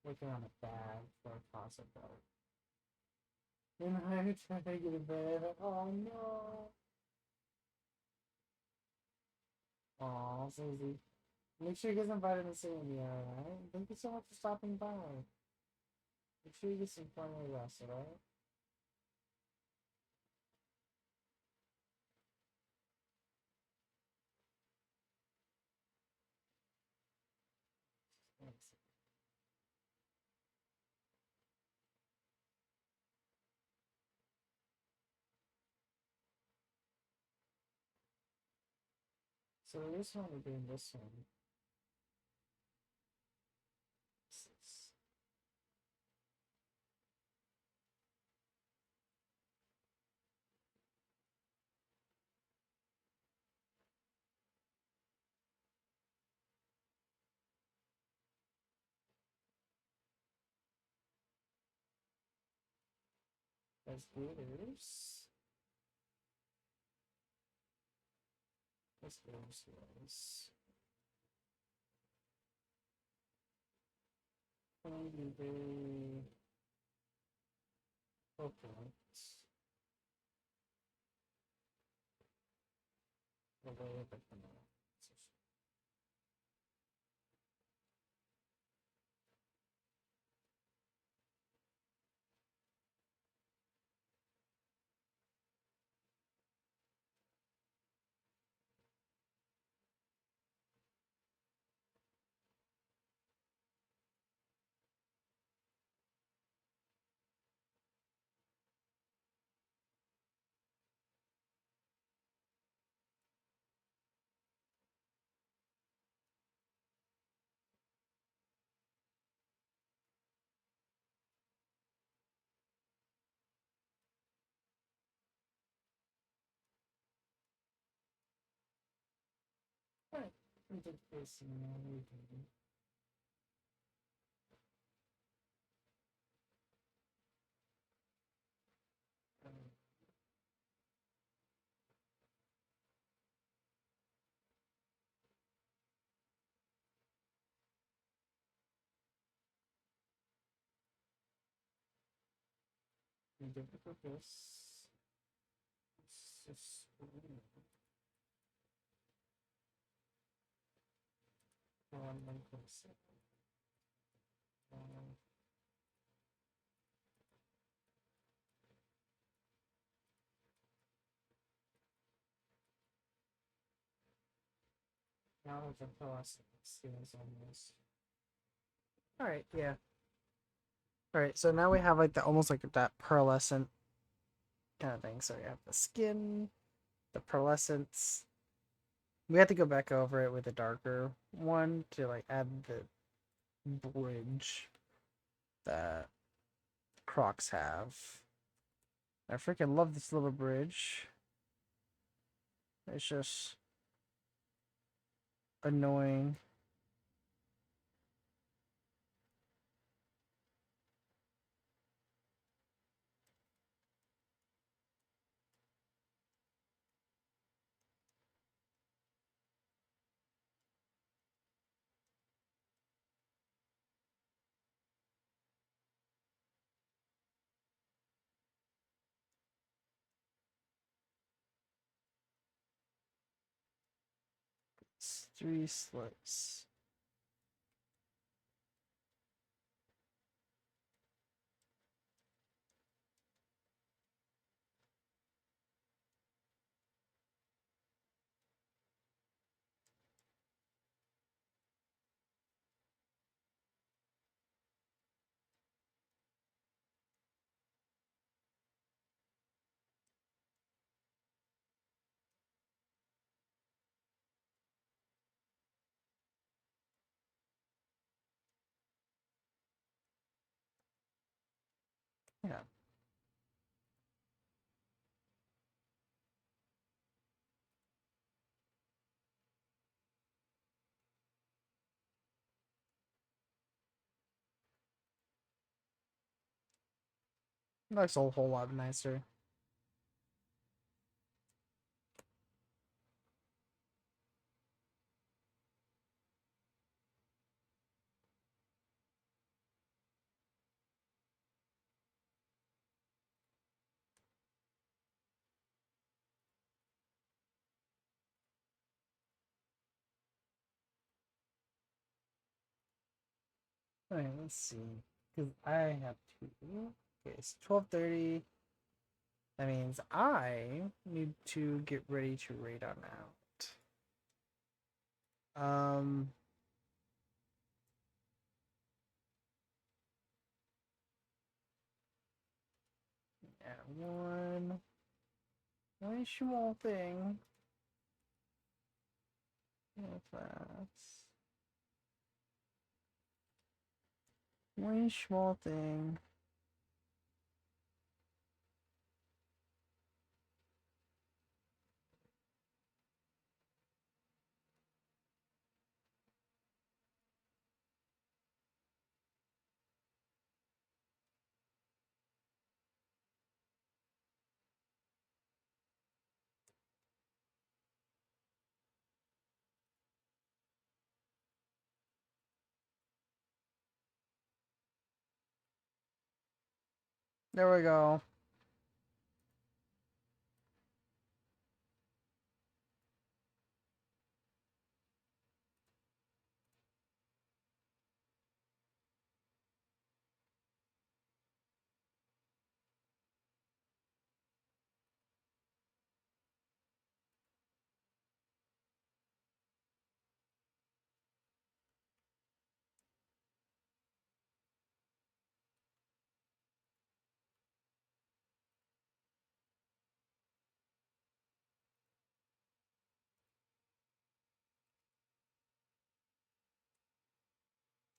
[SPEAKER 1] working on a bag for a toss up bag. And I'm trying to get a bed. Oh no. Aw, Susie. Make sure you get invited to sing with me, alright? Thank you so much for stopping by. Make sure you get some family rest, alright? Thanks. So this one we're doing this one. As glitters. As glitters was. Maybe very coconut. A little bit vanilla. All right, yeah. All right, so now we have like the almost like that pearlescent kind of thing. So we have the skin, the pearlescence. We have to go back over it with a darker one to like add the bridge that Crocs have. I freaking love this little bridge. It's just annoying. It's 3 slits. Yeah. Looks a whole lot nicer. Okay, let's see. Because I have 2. Okay, it's 12:30. That means I need to get ready to raid on out. Yeah, one small thing. Real fast. One small thing. There we go.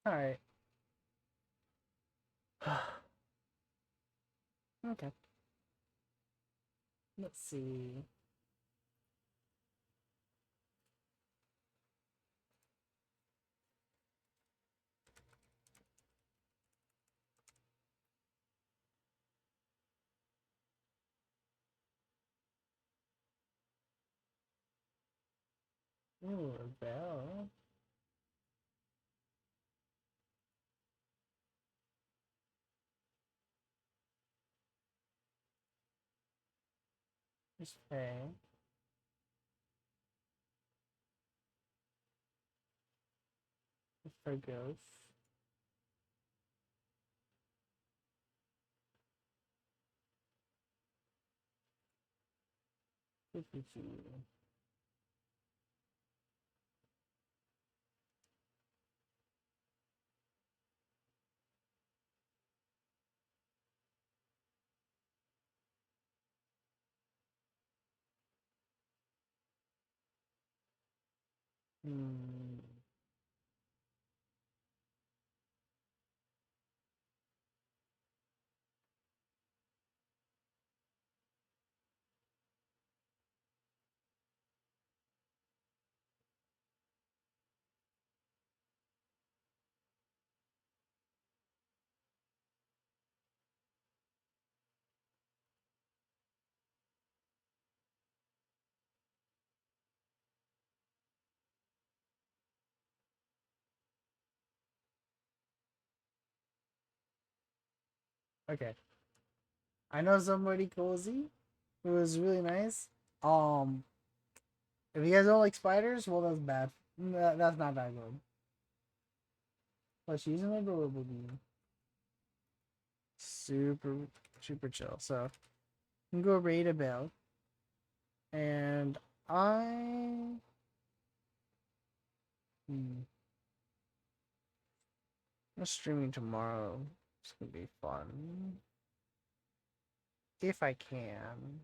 [SPEAKER 1] Alright. Okay. Let's see. Ooh, a bell. Just pay. For ghosts. 52. Hmm. Okay. I know somebody cozy who was really nice. Um, if you guys don't like spiders, well, that's bad. That's not that good. But she's an adorable being. Super, super chill. So, you can go raid a bell. And I. I'm streaming tomorrow. It's gonna be fun. If I can.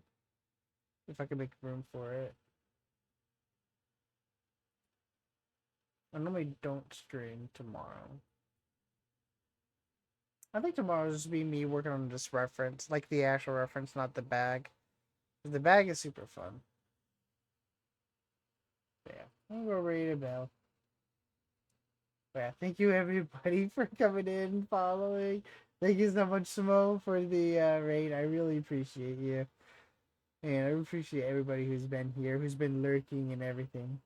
[SPEAKER 1] If I can make room for it. I normally don't stream tomorrow. I think tomorrow's just be me working on this reference, like the actual reference, not the bag. The bag is super fun. Yeah, I'm gonna read about. Yeah, thank you everybody for coming in and following. Thank you so much, Samo, for the raid. I really appreciate you, and I appreciate everybody who's been here, who's been lurking and everything.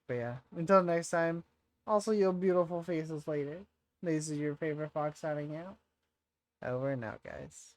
[SPEAKER 1] But yeah, until next time. Also, your beautiful faces later. This is your favorite fox signing out. Over and out, guys.